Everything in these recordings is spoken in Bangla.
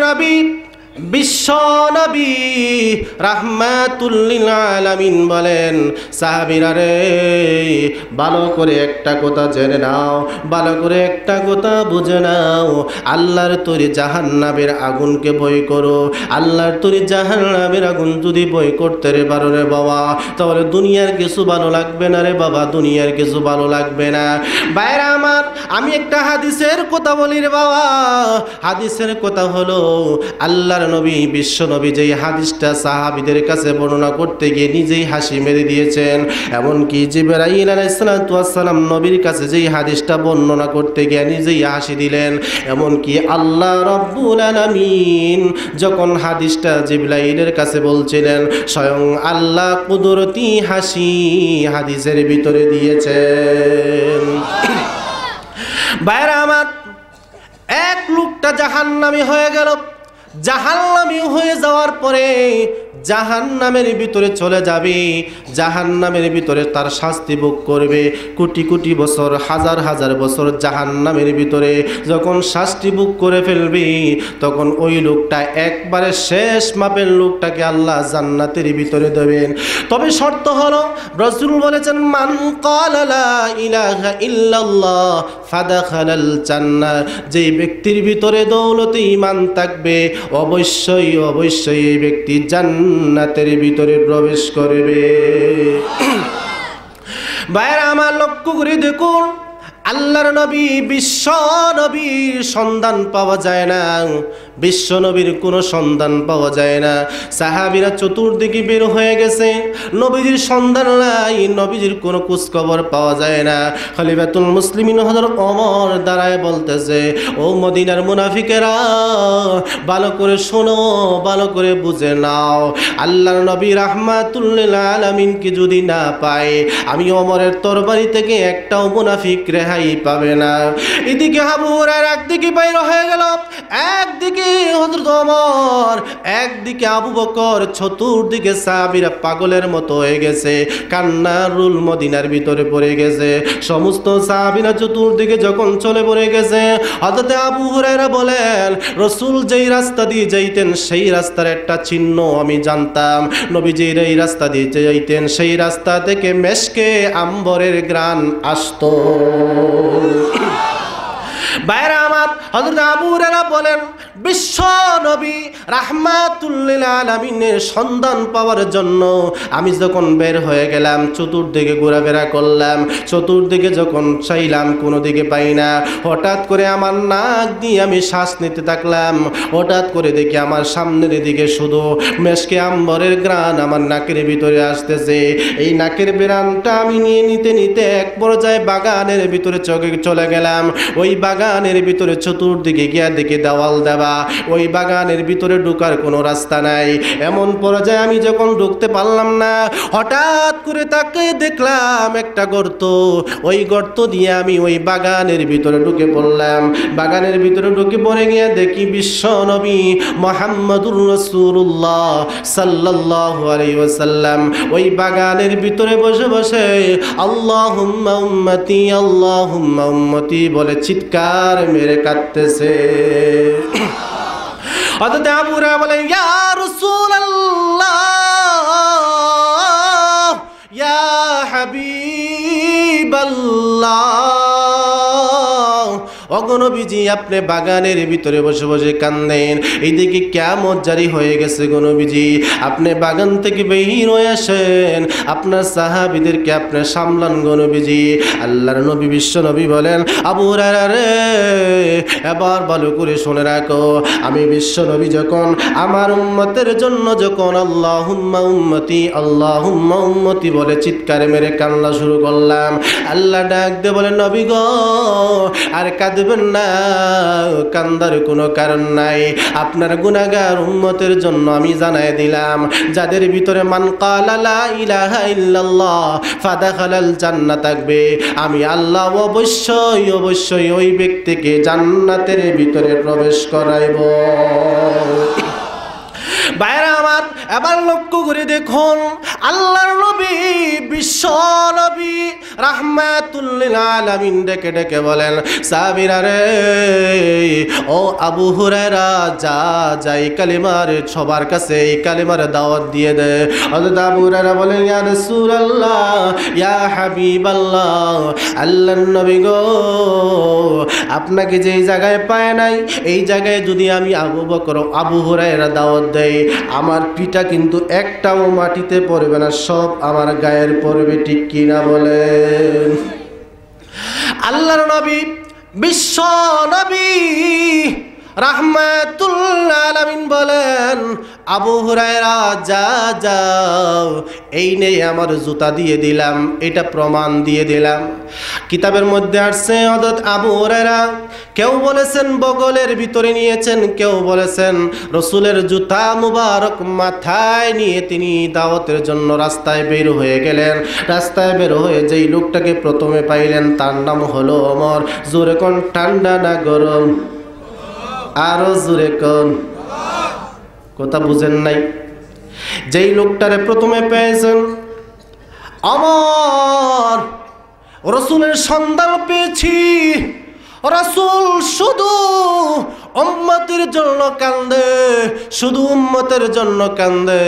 নবী বিশ্ব নবী রাহমাতুল লিল আলামিন বলেন, সাহাবীরা রে ভালো করে একটা কথা জেনে নাও, ভালো করে একটা কথা বুঝে নাও, আল্লাহর তৈরি জাহান্নামের আগুনকে ভয় করো। আল্লাহর তৈরি জাহান্নামের আগুন যদি ভয় করতে রে পারো রে বাবা, তাহলে দুনিয়ার কিছু ভালো লাগবে না রে বাবা, দুনিয়ার কিছু ভালো লাগবে না। বাইরে আমার, আমি একটা হাদিসের কথা বলি রে বাবা। হাদিসের কথা হলো, আল্লাহর নবী বিশ্ব নবী যেই হাদিসটা সাহাবীদের কাছে বর্ণনা করতে গিয়ে নিজেই হাসি মেরে দিয়েছেন। এমনকি জিবরাইল আলাইহিস সালাতু ওয়াস সালাম নবীর কাছে যেই হাদিসটা বর্ণনা করতে গিয়ে নিজেই হাসি দিলেন। এমনকি আল্লাহ রাব্বুল আলামিন যখন হাদিসটা জিবরাইলের কাছে বলছিলেন, স্বয়ং আল্লাহ কুদরতি হাসি হাদিসের ভিতরে দিয়েছেন। ভাইরা আমার, এক লোকটা জাহান্নামী হয়ে গেল। জাহান্নামী হয়ে যাওয়ার পরে জাহান্নামের ভিতরে চলে যাবে, জাহান্নামের ভিতরে তার শাস্তি ভোগ করবে। কোটি কোটি বছর, হাজার হাজার বছর জাহান্নামের ভিতরে যখন শাস্তি ভোগ করে ফেলবে, তখন ওই লোকটা একবারে শেষ মাপের লোকটাকে আল্লাহ জান্নাতের ভিতরে দেবেন। তবে শর্ত হলো, রাসূল বলেছেন, মান ক্বালা লা ইলাহা ইল্লাল্লাহ ফাদাখালাল জান্নাহ। যেই ব্যক্তির ভিতরে দৌলতে ঈমান থাকবে, অবশ্যই অবশ্যই এই ব্যক্তি জান্নাতের ভিতরে প্রবেশ করবে। ভাইরা আমার, লক্ষ্য করে দেখুন, আল্লাহর নবী বিশ্ব নবীর সন্ধান পাওয়া যায় না, বিশ্ব নবীর কোনো সন্ধান পাওয়া যায় না। সাহাবীরা চতুর্দিকে বের হয়ে গেছে, নবীজির সন্ধান নাই, নবীজির কোনো খোঁজখবর পাওয়া যায় না। খলিফাতুল মুসলিমিন হযরত ওমর দাঁড়ায় বলতেছে, ও মদিনার মুনাফিকেরা, ভালো করে শোনো, ভালো করে বুঝে নাও, আল্লাহর নবী রাহমাতুল লিল আলামিনকে যদি না পায়, আমি ওমরের তরবারি থেকে একটাও মুনাফিক রেহাই পাবে না। এদিকে আবু হুরায়রা একদিকে বাইর হয়ে গেল, একদিকে হযরত ওমর, একদিকে আবু বকর, চতুর্দিকে সাহাবীরা পাগলের মতো হয়ে গেছে, কান্নারুল মদিনার ভিতরে পড়ে গেছে। সমস্ত সাহাবীরা চতুর্দিকে যখন চলে পড়ে গেছে, হযরত আবু হুরায়রা বলেন, রাসূল যেই রাস্তা দিয়ে যাইতেন সেই রাস্তার একটা চিহ্ন আমি জানতাম। নবীজি এই রাস্তা দিয়ে যাইতেন, সেই রাস্তা থেকে মেশকে আম্বরের ঘ্রাণ আসতো। বাইরে আমার, হযরত আবু হুরায়রা বলেন, বিশ্ব নবী রাহমাতুল লিল আলামিনের সন্ধান পাওয়ার জন্য আমি যখন বের হয়ে গেলাম, চতুর্দিকে ঘোরাফেরা করলাম, চতুর্দিকে যখন চাইলাম কোনো দিকে পাই না। হঠাৎ করে আমার নাক দিয়ে আমি শ্বাস নিতে থাকলাম, হঠাৎ করে দেখি আমার সামনের দিকে শুধু মেশকে আম্বরের ঘ্রাণ আমার নাকের ভিতরে আসতেছে। এই নাকের ঘ্রাণটা আমি নিয়ে নিতে নিতে এক পর্যায়ে বাগানের ভিতরে চলে গেলাম। ওই বাগানের ভিতরে চতুর্দিকে গিয়া দেখি দেওয়াল দেওয়া, ওই বাগানের ভিতরে ঢোকার কোনো রাস্তা নাই। এমন পর্যায়ে আমি যখন ঢুকতে পারলাম না, হঠাৎ করে তাকে দেখলাম একটা গর্ত, ওই গর্ত দিয়ে আমি ওই বাগানের ভিতরে ঢুকে পড়লাম। বাগানের ভিতরে ঢুকে পড়ে গিয়ে দেখি বিশ্ব নবী মুহাম্মদুর রাসূলুল্লাহ সাল্লাল্লাহু আলাইহি ওয়াসাল্লাম ওই বাগানের ভিতরে বসে বসে আল্লাহুম্মা উম্মতি আল্লাহুম্মা উম্মতি বলে চিৎকার মেরে কাঁদতেছে। হযরত আবু হুরায়রা বলেন, ইয়া রাসূলুল্লাহ, ইয়া হাবিবাল্লাহ, ওগো নবীজি আপনি বাগানের ভিতরে বসে বসে কান্দেন, এইদিকে কিয়ামত জারি হয়ে গেছে গো নবীজি, আপনি বাগান থেকে বের হয়ে আসেন, আপনার সাহাবীদেরকে আপনি সামলান গো নবীজি। আল্লাহর নবী বিশ্ব নবী বলেন, আবু হুরায়রা রে, এবার ভালো করে শুনে রাখো, আমি বিশ্ব নবী যখন আমার উম্মতের জন্য যখন আল্লাহুম্মা উম্মতি আল্লাহুম্মা উম্মতি বলে চিৎকার মেরে কান্না শুরু করলাম, আল্লাহ ডাক দিয়ে বলে, নবী গো আর কাঁদবেন না, কান্দার কোনো কারণ নাই, আপনার গুনাহগার উম্মতের জন্য আমি জানাই দিলাম, যাদের ভিতরে মান ক্বালা লা ইলাহা ইল্লাল্লাহ ফাদাখালাল জান্নাহ থাকবে, আমি আল্লাহ অবশ্যই অবশ্যই ওই ব্যক্তিকে জান্নাতের ভিতরে প্রবেশ করাইব। বাইরে আমার এবার লক্ষ্য করে দেখুন, আল্লাহর নবী বিশ্ব নবী রাহমাতুল লিল আলামিন ডেকে ডেকে বলেন, সাহাবীরা রে, ও আবু হুরায়রা, যা যাই কালিমার সবার কাছে এই কালিমার দাওয়াত দিয়ে দে। হযরত আবু হুরায়রা বলেন, ইয়া রাসূলুল্লাহ, ইয়া হাবিবাল্লাহ, আল্লাহর নবী গো, আপনাকে যেই জায়গায় পায় নাই এই জায়গায় যদি আমি আবু হুরায়রা দাওয়াত দেই, আমার পিঠা কিন্তু একটাও মাটিতে পড়বে না, সব আমার গায়ের পড়বে। ঠিক কিনা বলেন? আল্লাহর নবী বিশ্ব নবী রাহমাতুল আলামিন বলেন, আবু হুরায়রা যা যাও, এই নেই আমার জুতা দিয়ে দিলাম, এটা প্রমাণ দিয়ে দিলাম। কিতাবের মধ্যে আসছে হযরত আবু হুরায়রা কেউ বলেছেন বগলের ভিতরে নিয়েছেন, কেউ বলেছেন রাসূলের জুতা মুবারক মাথায় নিয়ে তিনি দাওয়াতের জন্য রাস্তায় বের হয়ে গেলেন। রাস্তায় বের হয়ে যেই লোকটাকে প্রথমে পাইলেন তার নাম হলো ওমর। জোরে কোন, ঠান্ডা না গরম? আরো জোরে কোন, কথা বুঝেন নাই? যেই লোকটারে প্রথমে পেয়েছেন, ওমর, রাসূলের সন্ধান পেয়েছি, রাসূল শুধু উম্মতের জন্য কান্দে, শুধু উম্মতের জন্য কান্দে।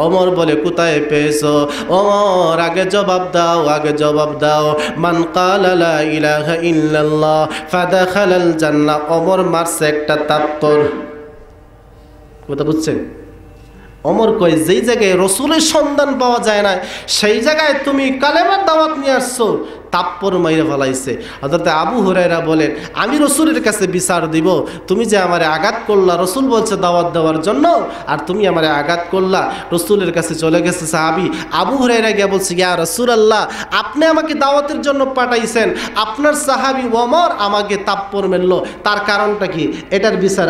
ওমর বলে, কোথায় পেয়েছো? ওমর, আগে জবাব দাও, আগে জবাব দাও। মান ক্বালা লা ইলাহা ইল্লাল্লাহ ফাদাখালাল জান্নাহ। ওমর মারছে একটা তাপ্পর। কথা বুঝছেন? ওমর কয়, যেই জায়গায় রাসূলের সন্ধান পাওয়া যায় না সেই জায়গায় তুমি কালেমার দাওয়াত নিয়ে আসছো, তাপ্পর মাইরে ফেলাইছে। হযরত আবু হুরায়রা বলেন, আমি রাসূলের কাছে বিচার দিব, তুমি যে আমারে আঘাত করলা, রাসূল বলছে দাওয়াত দেওয়ার জন্য, আর তুমি আমারে আঘাত করলা। রাসূলের কাছে চলে গেছে সাহাবী আবু হুরায়রা গিয়ে বলছে, ইয়া রাসূলুল্লাহ, আপনি আমাকে দাওয়াতের জন্য পাঠাইছেন, আপনার সাহাবী ওমর আমাকে তাপ্পর মেরলো, তার কারণটা কি? এটার বিচার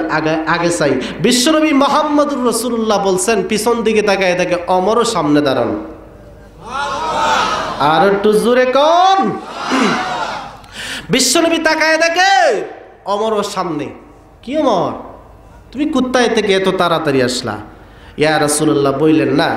আগে চাই। বিশ্বনবী মুহাম্মদুর রাসূলুল্লাহ বলছেন, পিছন দিকে তাকায় দেখে ওমরও সামনে দাঁড়ানো। আর একটু জোরে কোন? বিশ্বনবী তাকায় দেখে ওমরও সামনে। কি ওমর, তুমি কোথায় থেকে এত তাড়াতাড়ি আসলা? ইয়া রাসূলুল্লাহ বললেন না।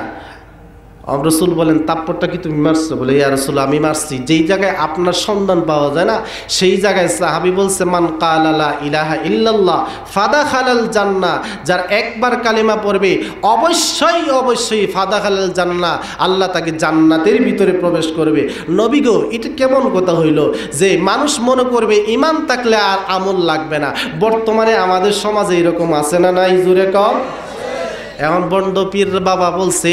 রাসূল বলেন, তাপ্পরটা কি তুমি মারছো? বলে, ইয়া রাসূলুল্লাহ, আমি মারছি। যেই জায়গায় আপনার সন্ধান পাওয়া যায় না সেই জায়গায় সাহাবী বলছে, মান ক্বালা লা ইলাহা ইল্লাল্লাহ ফাদাখালাল জান্নাহ, যার একবার কালিমা পড়বে অবশ্যই অবশ্যই ফাদাখালাল জান্নাহ, আল্লাহ তাকে জান্নাতের ভিতরে প্রবেশ করবে। নবী গো, এটা কেমন কথা হইল যে মানুষ মনে করবে ঈমান থাকলে আর আমল লাগবে না? বর্তমানে আমাদের সমাজে এরকম আছে না নাই? জোরে কম। এখন বন্ড পীর বাবা বলছে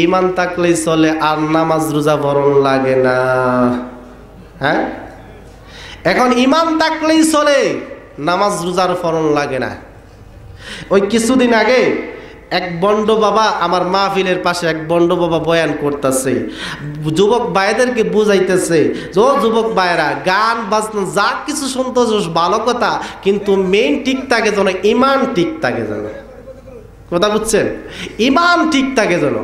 ঈমান থাকলেই চলে, আর নামাজ রোজা বরণ লাগে না। হ্যাঁ, এখন ঈমান থাকলেই চলে, নামাজ রোজার ফরণ লাগে না। ওই কিছুদিন আগে এক বন্ড বাবা আমার মাহফিলের পাশে এক বন্ড বাবা বয়ান করতেছে, যুবক ভাইদেরকে বুঝাইতেছে, ও যুবক ভাইরা, গান বাজনা যা কিছু শুনতেছ ভালো কথা, কিন্তু মেইন ঠিক থাকে যেন ঈমান ঠিক থাকে যেন। কথা বুঝছেন? ঈমান ঠিক থাকে যেন।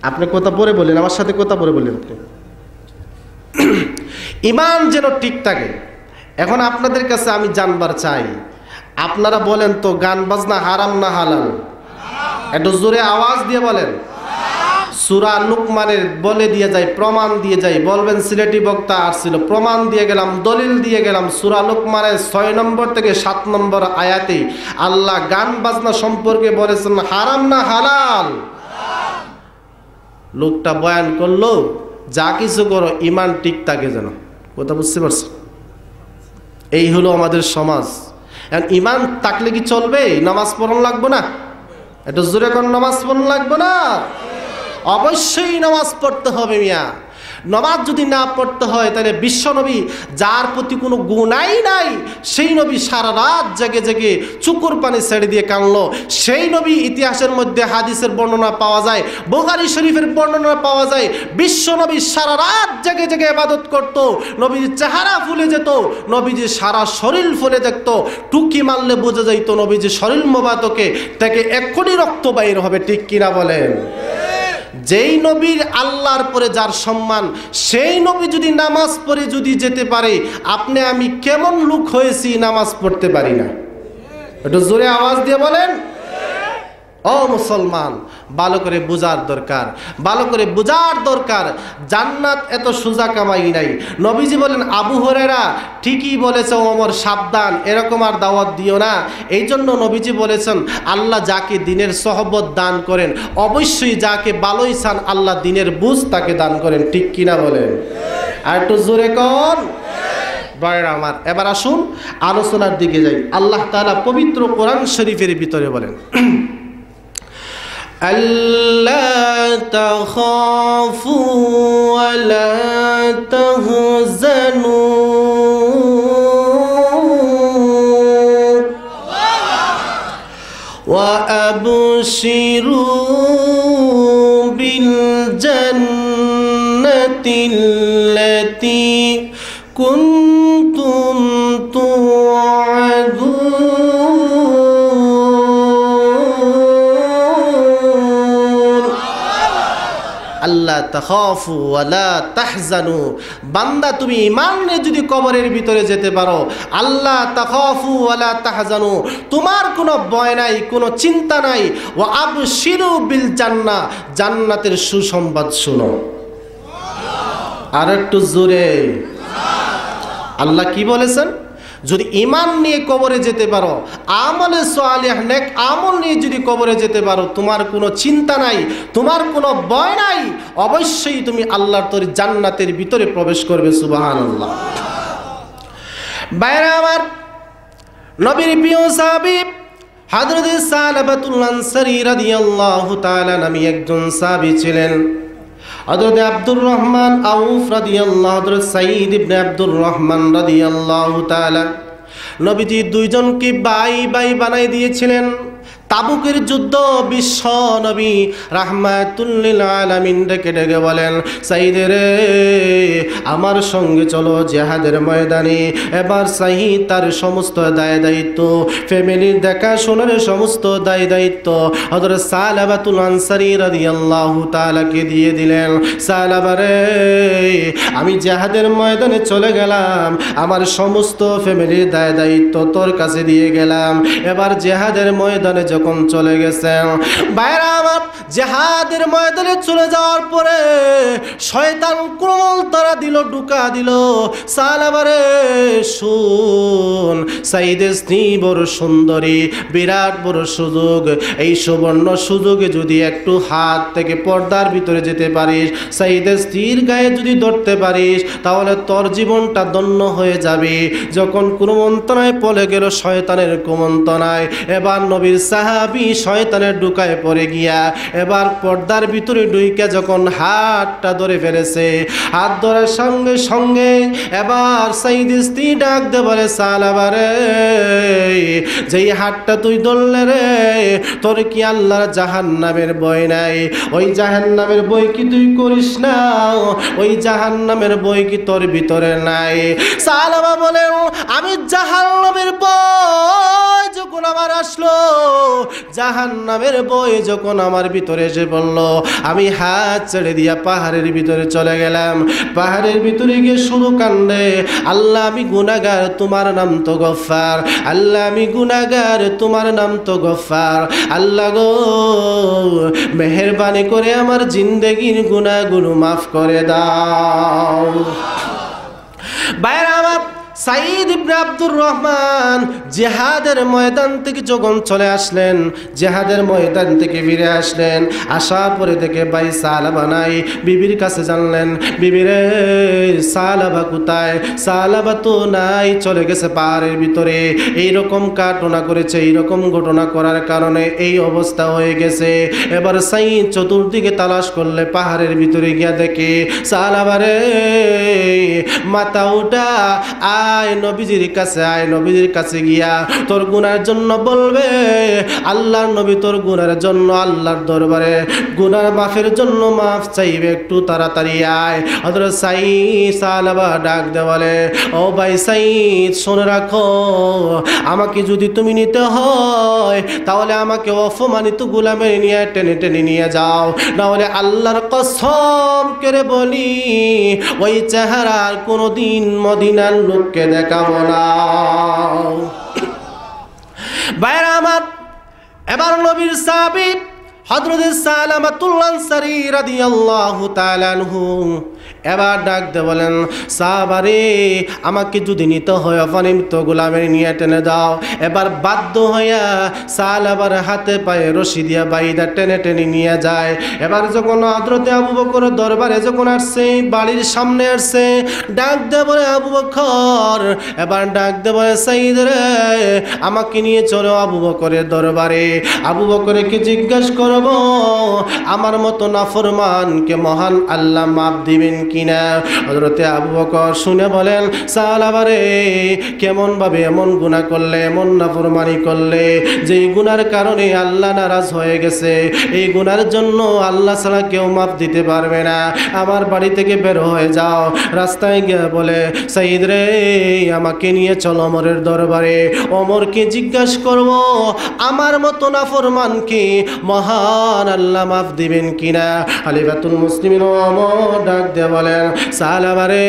আপনি কথা পরে বললেন, আমার সাথে কথা পরে বললেন, আপনি ঈমান যেন ঠিক থাকে। এখন আপনাদের কাছে আমি জানবার চাই, আপনারা বলেন তো গান বাজনা হারাম না হালাল? একটু জোরে আওয়াজ দিয়ে বলেন। সূরা লুকমানের বলে দিয়ে যাই, প্রমাণ দিয়ে যাই। বলবেন সিলেটি বক্তা আসছিল, প্রমাণ দিয়ে গেলাম, দলিল দিয়ে গেলাম। সূরা লুকমানের 6 নম্বর থেকে 7 নম্বর আয়াতে আল্লাহ গান বাজনা সম্পর্কে বলেছেন হারাম না হালাল। লোকটা বয়ান করলো, যা কিছু করো ঈমান ঠিক থাকে যেন। কথা বুঝতে পারছেন? এই হলো আমাদের সমাজ। ঈমান থাকলে কি চলবে? নামাজ পড়ন লাগবে না? এটা জোরে কোন, নামাজ পড়ন লাগবে না? অবশ্যই নামাজ পড়তে হবে মিয়া। নামাজ যদি না পড়তে হয় তাহলে বিশ্বনবী যার প্রতি কোনো গুনাই নাই সেই নবী সারা রাত জেগে জেগে চুকুর পানি ছেড়ে দিয়ে কাঁদলো। সেই নবী ইতিহাসের মধ্যে হাদিসের বর্ণনা পাওয়া যায়, বুখারী শরীফের বর্ণনা পাওয়া যায়। বিশ্বনবী সারা রাত জেগে জেগে ইবাদত করত, নবীর চেহারা ফুলে যেত, নবীজি সারা শরীর ফুলে যেত, টুকি মারলে বোঝা যাইত নবীজি শরীর মোবারকে থেকে এক্ষুনি রক্ত বাইর হবে। ঠিক কিনা বলেন? যেই নবীর আল্লাহর পরে যার সম্মান, সেই নবী যদি নামাজ পড়ে যদি যেতে পারে, আপনি আমি কেমন লোক হয়েছি নামাজ পড়তে পারি না? একটু জোরে আওয়াজ দিয়ে বলেন। ও মুসলমান, ভালো করে বুঝার দরকার, ভালো করে বুঝার দরকার। জান্নাত এত সোজা কামাই নাই। নবীজি বলেন, আবু হুরায়রা ঠিকই বলেছে ওমর, সাবধান, এরকম আর দাওয়াত দিও না। এই জন্য নবীজি বলেছেন, আল্লাহ যাকে দিনের সহবত দান করেন, অবশ্যই যাকে ভালোই চান আল্লাহ দিনের বুঝ তাকে দান করেন। ঠিক কিনা বলেন? আর একটু জোরে কর ভাইরা আমার। এবার আসুন আলোচনার দিকে যাই। আল্লাহ তাআলা পবিত্র কোরআন শরীফের ভিতরে বলেন, আল্লা তাখাফু ওয়া লা তাহজানু ওয়া আবশিরু বিল জান্নাতিল্লাতী কুনতুম তুআদুন। আল্লাহ তাখাফু ওয়া লা তাহজানু, বান্দা তুমি ঈমান নিয়ে যদি কবরের ভিতরে যেতে পারো, আল্লাহ তাখাফু ওয়া লা তাহজানু, তোমার কোনো ভয় নাই, কোনো চিন্তা নাই। ওয়া আবশিরু বিল জান্নাহ, জান্নাতের সুসংবাদ শুনো। আর একটু জোরে। আল্লাহ কি বলেছেন? যদি ঈমান নিয়ে কবরে যেতে পারো, আমলে সালেহ নেক আমল নিয়ে যদি কবরে যেতে পারো, তোমার কোনো চিন্তা নাই, তোমার কোনো ভয় নাই, অবশ্যই তুমি আল্লাহর তৈরি জান্নাতের ভিতরে প্রবেশ করবে। সুবহানাল্লাহ। বাইরে আমার নবীর প্রিয় সাহাবী হযরত সালাবাতুল আনসারী রাদিয়াল্লাহু তাআলা নামে একজন সাহাবী ছিলেন। হযরত আব্দুর রহমান আউফ রাদিয়াল্লাহু, হযরত সাঈদ ইবনে আব্দুর রহমান রাদিয়াল্লাহু তাআলা, নবীজি দুইজনকে ভাই ভাই বানাই দিয়েছিলেন। তাবুকের যুদ্ধ বিশ্ব নবী রাহমাতুল লিল আলামিন ডেকে ডেকে বলেন, সাঈদ রে আমার সঙ্গে চলো জিহাদের ময়দানে। এবার সাঈদ তার সমস্ত দায় দায়িত্ব, ফ্যামিলির দেখাশোনার সমস্ত দায় দায়িত্ব হযরত সালাবাতুল আনসারী রাদিয়াল্লাহু তাআলাকে দিয়ে দিলেন। সালাবা রে, আমি জিহাদের ময়দানে চলে গেলাম, আমার সমস্ত ফ্যামিলির দায় দায়িত্ব তোর কাছে দিয়ে গেলাম। এবার জিহাদের ময়দানে যখন চলে গেছেন, বাইরা আমার জিহাদের ময়দানে চলে যাওয়ার পরে শয়তান ক্রমল তারা দিল, ঢুকা দিল। সালাবারে শুন, সাঈদের স্ত্রী বড় সুন্দরী, বিরাট বড় সুযোগ। এই সুবর্ণ সুযোগে যদি একটু হাত থেকে পর্দার ভিতরে যেতে পারিস, সাঈদের স্ত্রীর গায়ে যদি ধরতে পারিস, তাহলে তোর জীবনটা ধন্য হয়ে যাবে। যখন কুমন্ত্রণায় পড়ে গেল, শয়তানের কুমন্ত্রণায়, এবার নবীর সাহাবী শয়তানের ঢুকায় পড়ে গিয়া এবার পর্দার ভিতরে ঢুইকা যখন হাতটা ধরে ফেলেছে, হাত ধরার সঙ্গে সঙ্গে এবার সাঈদের স্ত্রী ডাক দে বলে, সালাবারে যেই হাতটা তুই ধরলে রে, তোর কি আল্লাহর জাহান্নামের ভয় নাই? ওই জাহান্নামের ভয় কি তুই করিস না? ওই জাহান্নামের ভয় কি তোর ভিতরে নাই? সালাবা বলে, আমি জাহান্নামের ভয় যখন আমার আসলো, জাহান্নামের ভয় যখন আমার ভিতরে এসে পড়লো, আমি হাত ছেড়ে দিয়া পাহাড়ের ভিতরে চলে গেলাম। পাহাড়ের ভিতরে গিয়ে শুরু কান্দে, আল্লাহ আমি গুনাহগার, তোমার নাম তো গফফার। আল্লাহ আমি গুনাহগার, তোমার নাম তো গফফার। আল্লাহ গো, মেহেরবানি করে আমার জিন্দেগির গুনাহগুলো মাফ করে দাও। বাইরে আমার সাঈদ ইবনে আব্দুর রহমান জিহাদের ময়দান থেকে যখন চলে আসলেন, জিহাদের ময়দান থেকে ফিরে আসলেন, আসার পরে দেখে ভাই সালাবা নাই। বিবির কাছে জানলেন, বিবিরে সালাবা কোথায়? সালাবা তো নাই, চলে গেছে পাহাড়ের ভিতরে। এইরকম ঘটনা করেছে, এইরকম ঘটনা করার কারণে এই অবস্থা হয়ে গেছে। এবার সাঈদ চতুর্দিকে তালাশ করলে পাহাড়ের ভিতরে গিয়া দেখে, সালাবারে মাথা উঠা আয় নবীজির কাছে, আয় নবীজির কাছে গিয়া তোর গুনার জন্য বলবে। আল্লাহর নবী তোর গুনার জন্য আল্লাহর দরবারে গুনার মাফের জন্য মাফ চাইবে, একটু তাড়াতাড়ি আয়। হযরত সাঈদ সালাবা ডাক দে বলে, ও ভাই সাঈদ শুনে রাখো, আমাকে যদি তুমি নিতে হয় তাহলে আমাকে অপমানিত গোলামে নিয়ে টেনে টেনে নিয়ে যাও, না হলে আল্লাহর কসম করে বলি ওই চেহারার কোনোদিন মদিনার লোককে দেখাবো না। ভাইরা আমার, এবার নবীর সাহাবী হযরত সালামাতুল আনসারী রাদিয়াল্লাহু তাআলা আনহু এবার ডাক দিয়ে বলেন, সাহাবারে আমাকে যদি নিতে হয় অপরিমিত গোলামের নিয়ে টেনে দাও। এবার বাধ্য হইয়া সাহাবার হাতে পায়ে রশি দিয়া বাইদা টেনে টেনে নিয়ে যায়। এবার যখন হযরত আবু বকর দরবারে যখন আসছে, বাড়ির সামনে আসছে, ডাক দিয়ে বলে আবু বকর, এবার ডাক দিয়ে বলে সাইদ রে আমাকে নিয়ে চলো আবু বকরের দরবারে। আবু বকরকে জিজ্ঞাসা করব আমার মতো নাফরমানকে মহান আল্লাহ মাফ দিবেন কিনা। হযরতে আবু বকর শুনে বলেন, সাহাবারে কেমন ভাবে এমন গুনাহ করলে, এমন নাফরমানি করলে যেই গুনার কারণে আল্লাহ নারাজ হয়ে গেছে, এই গুনার জন্য আল্লাহ ছাড়া কেউ মাফ দিতে পারবে না। আমার বাড়ি থেকে বের হয়ে যাও। রাস্তায় গিয়ে বলে, সাইদ রে আমাকে নিয়ে চলো ওমরের দরবারে। ওমরকে জিজ্ঞাসা করব আমার মতো নাফরমানকে মহান আল্লাহ মাফ দিবেন কিনা। খলিফাতুল মুসলিমিন ওমর ডাক দিয়ে বলেন, সাহাবারে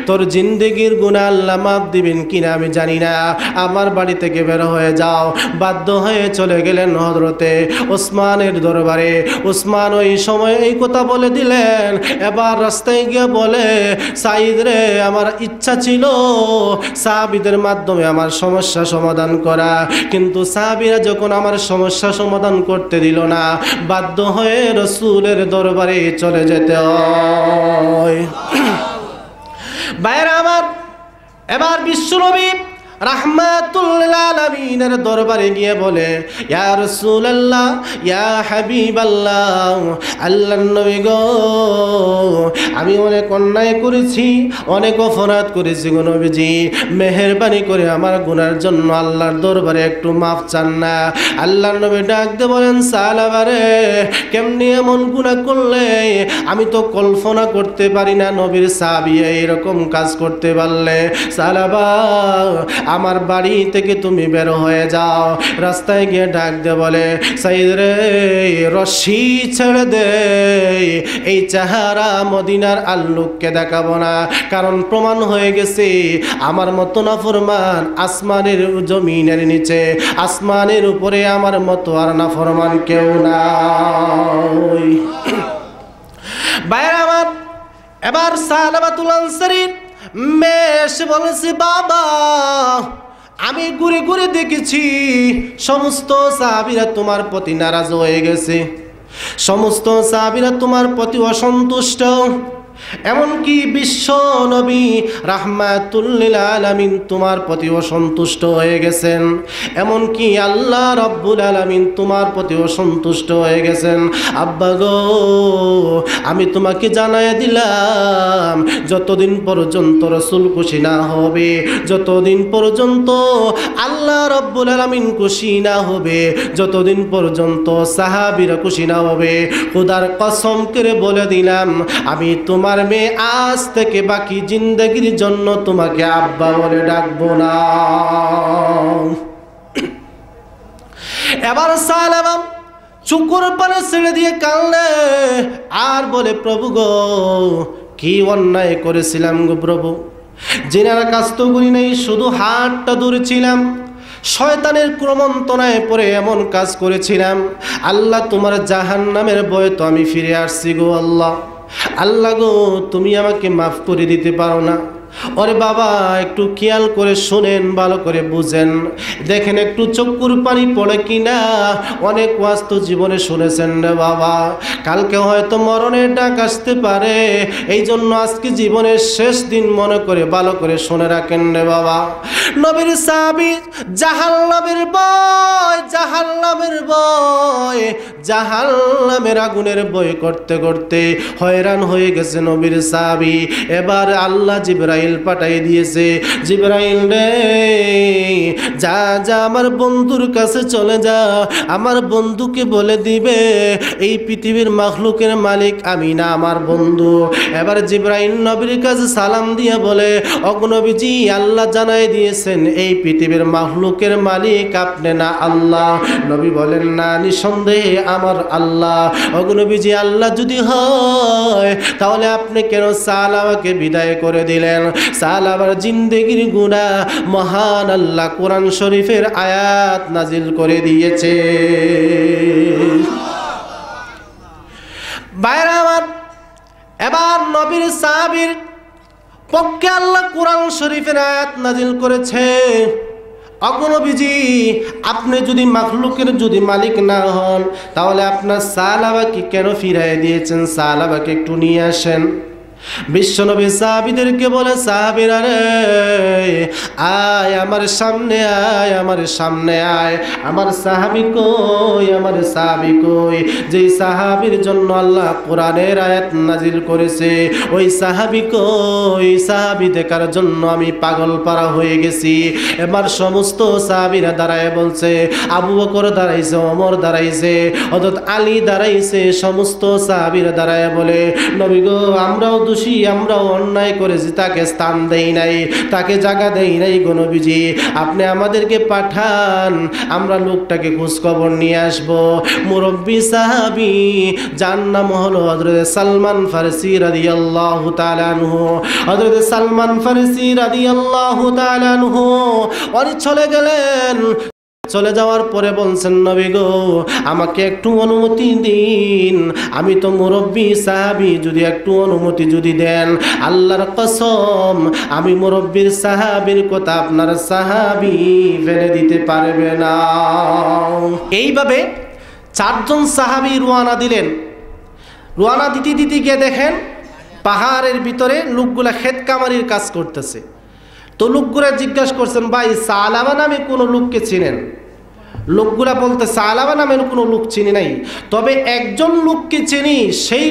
তোর জিন্দেগির গুনাহ আল্লাহ মাফ দিবেন কিনা আমি জানি না, আমার বাড়ি থেকে বের হয়ে যাও। বাধ্য হয়ে চলে গেলেন হযরতে ওসমানের দরবারে। ওসমান ওই সময় এই কথা বলে দিলেন। এবার রাস্তায় গিয়ে বলে, সাইদ রে আমার ইচ্ছা ছিল সাহাবীদের মাধ্যমে আমার সমস্যা সমাধান করা, কিন্তু সাহাবীরা যখন আমার সমস্যা সমাধান করতে দিল না, বাধ্য হয়ে রাসূলের দরবারে চলে যেতে হয়। ভাইরা আমার, এবার বিশ্বনবী রাহমাতুল লিল আলামিনের দরবারে গিয়ে বলে, ইয়া রাসূলুল্লাহ ইয়া হাবিবাল্লাহ, আল্লাহর নবী গো আমি অনেক অন্যায় করেছি, অনেক অপরাধ করেছি গো নবীজি, মেহেরবানি করে আমার গুনার জন্য আল্লাহর দরবারে একটু মাফ চান না। আল্লাহর নবী ডাক দিয়ে বলেন, সাহাবারে কেমনি এমন গুনাহ করলে আমি তো কল্পনা করতে পারি না নবীর সাহাবী এরকম কাজ করতে পারলে। সাহাবা আমার বাড়ি থেকে তুমি বের হয়ে যাও। রাস্তায় গিয়ে ডাক দিয়ে বলে, সাইদ রে রশি ছেড়ে দে, এই চেহারা মদিনার আল্লুককে দেখাবো না, কারণ প্রমাণ হয়ে গেছে আমার মতো নাফরমান আসমানের জমিনের নিচে, আসমানের উপরে আমার মতো আর নাফরমান কেউ নাই। বাইরে আমার, এবার সালামাতুল আনসারী মেশ বলেছে, বাবা আমি ঘুরে ঘুরে দেখেছি সমস্ত সাহাবীরা তোমার প্রতি নারাজ হয়ে গেছে, সমস্ত সাহাবীরা তোমার প্রতি অসন্তুষ্ট, এমনকি বিশ্ব নবী রাহমাতুল লিল আলামিন তোমার প্রতি অসন্তুষ্ট হয়ে গেছেন, এমনকি আল্লাহ রাব্বুল আলামিন তোমার প্রতি অসন্তুষ্ট হয়ে গেছেন। আব্বা গো আমি তোমাকে জানায় দিলাম, যতদিন পর্যন্ত রাসূল খুশি না হবে, যতদিন পর্যন্ত আল্লাহ রাব্বুল আলামিন খুশি না হবে, যতদিন পর্যন্ত সাহাবীরা খুশি না হবে, খোদার কসম করে বলে দিলাম আমি তোমার মেয়ে আজ থেকে বাকি জিন্দেগির জন্য তোমাকে আব্বা বলে ডাকবো না। এবার সালাম চুকুর পানে ছেড়ে দিয়ে কাঁদলে আর বলে, প্রভু গো কি অন্যায় করেছিলাম গো প্রভু, জিনার কাজ তো করি নাই, শুধু হাতটা ধরেছিলাম, শয়তানের কুমন্ত্রণায় পড়ে এমন কাজ করেছিলাম। আল্লাহ তোমার জাহান্নামের ভয়ে তো আমি ফিরে আসছি গো আল্লাহ, আল্লাহ গো তুমি আমাকে মাফ করে দিতে পারো না? ওরে বাবা একটু খেয়াল করে শোনেন, ভালো করে বুঝেন, দেখেন একটু চক্ষুর পানি পড়ে কিনা। অনেক ওয়াজ তো জীবনে শুনেছেন রে বাবা, কালকে হয়তো মরণের ডাক আসতে পারে, এই জন্য আজকে জীবনের শেষ দিন মনে করে ভালো করে শুনে রাখেন রে বাবা। নবীর সাহাবী জাহান্নামের ভয়, জাহান্নামের ভয়, জাহান্নামের আগুনের ভয় করতে করতে হয়রান হয়ে গেছে নবীর সাহাবী। এবার আল্লাহ জিবরাইল পাঠাই দিয়েছে, জিবরাইল রে যা যা আমার বন্ধুর কাছে চলে যা, আমার বন্ধুকে বলে দিবে এই পৃথিবীর মাখলুকের মালিক আমি না, আমার বন্ধু। এবার জিবরাইল নবীর কাছে সালাম দিয়ে বলে, অগনবীজি আল্লাহ জানাই দিয়েছেন এই পৃথিবীর মাখলুকের মালিক আপনি না, আল্লাহ। নবী বলেন, না নিঃসন্দেহে আমার আল্লাহ। অগনবীজি আল্লাহ যদি হয় তাহলে আপনি কেন সালামাকে বিদায় করে দিলেন? সাহাবার জিন্দেগির গুনাহ মহান আল্লাহ কোরআন শরীফের আয়াত নাজিল করে দিয়েছে। ভাইরা আমার, এবার নবীর সাহাবীর পক্ষে আল্লাহ কোরআন শরীফের আয়াত নাজিল করেছে। অগনবীজি, আপনি যদি মাখলুকের যদি মালিক না হন, তাহলে আপনার সাহাবাকে কেন ফিরাই দিয়েছেন? সাহাবাকে একটু নিয়ে আসেন। বিশ্বনবী সাহাবীদেরকে বলে, সাহাবীরা রে, আয় আমার সামনে আয়, আমার সামনে আয়। আমার সাহাবী কই, আমার সাহাবী কই? যেই সাহাবীর জন্য আল্লাহ কোরআনের আয়াত নাজিল করেছে, ওই সাহাবী কই? সাহাবী দেখার জন্য আমি পাগল পারা হয়ে গেছি। এবার সমস্ত সাহাবীরা দাঁড়ায় বলছে, আবু বকর দাঁড়াইছে, ওমর দাঁড়াইছে, হযরত আলী দাঁড়াইছে। সমস্ত সাহাবীরা দাঁড়ায় বলে, নবী গো, আমরাও দোষী, আমরাও অন্যায় করেছি, তাকে স্থান দেই নাই, তাকে জায়গা দেই নাই। গো নবীজি, আপনি আমাদেরকে পাঠান, আমরা লোকটাকে খোঁজ খবর নিয়ে আসবো। মুরব্বী সাহাবী, যার নাম হলো হযরত সালমান ফারসি রাদিয়াল্লাহু তাআলা আনহু। হযরত সালমান ফারসি রাদিয়াল্লাহু তাআলা আনহু উনি চলে গেলেন। চলে যাওয়ার পরে বলছেন, নবী গো, আমাকে একটু অনুমতি দিন, আমি তো মুরব্বী সাহাবী, যদি একটু অনুমতি যদি দেন। আল্লাহর কসম, আমি মুরব্বীর সাহাবীর কথা আপনার সাহাবী ফেলে দিতে পারবে না। এইভাবে চারজন সাহাবী রওনা দিলেন। রওনা দিতে দিতে গিয়ে দেখেন পাহাড়ের ভিতরে লোকগুলা ক্ষেত কামারির কাজ করতেছে। তো লোকগুলা জিজ্ঞাসা করছেন, ভাই সালাবা নামে কোনো লোককে চিনেন? লোকগুলা বলতে, সালাবা নামের কোনো লোক চিনি নাই, তবে একজন লোককে চিনি। সেই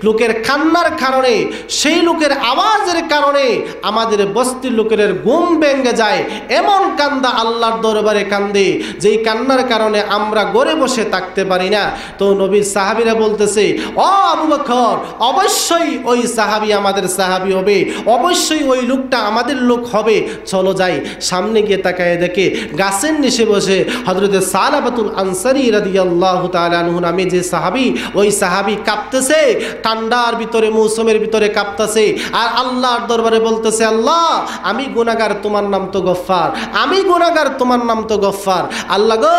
লোকের কান্নার কারণে, সেই লোকের আওয়াজের কারণে আমাদের বস্তির লোকের ঘুম ভেঙে যায়। এমন কান্দা আল্লাহর দরবারে কান্দে, যেই কান্নার কারণে আমরা ঘরে বসে থাকতে পারি না। তো নবীর সাহাবীরা বলতেছে, ও আবু বকর, অবশ্যই ওই সাহাবী আমাদের সাহাবী হবে, অবশ্যই ওই লোকটা আমাদের লোক হবে। চলো যাই। সামনে গিয়ে তাকায় দেখে গাছের নিচে বসে হযরত সালাবাতুল আনসারী রাদিয়াল্লাহু তাআলা আনহু নামে যে সাহাবী, ওই সাহাবী কাঁপতেছে, ঠান্ডার ভিতরে, মৌসুমের ভিতরে কাঁপতেছে, আর আল্লাহর দরবারে বলতেছে, আল্লাহ, আমি গুনাহগার, তোমার নাম তো গফফার, আমি গুনাহগার, তোমার নাম তো গফফার। আল্লাহ গো,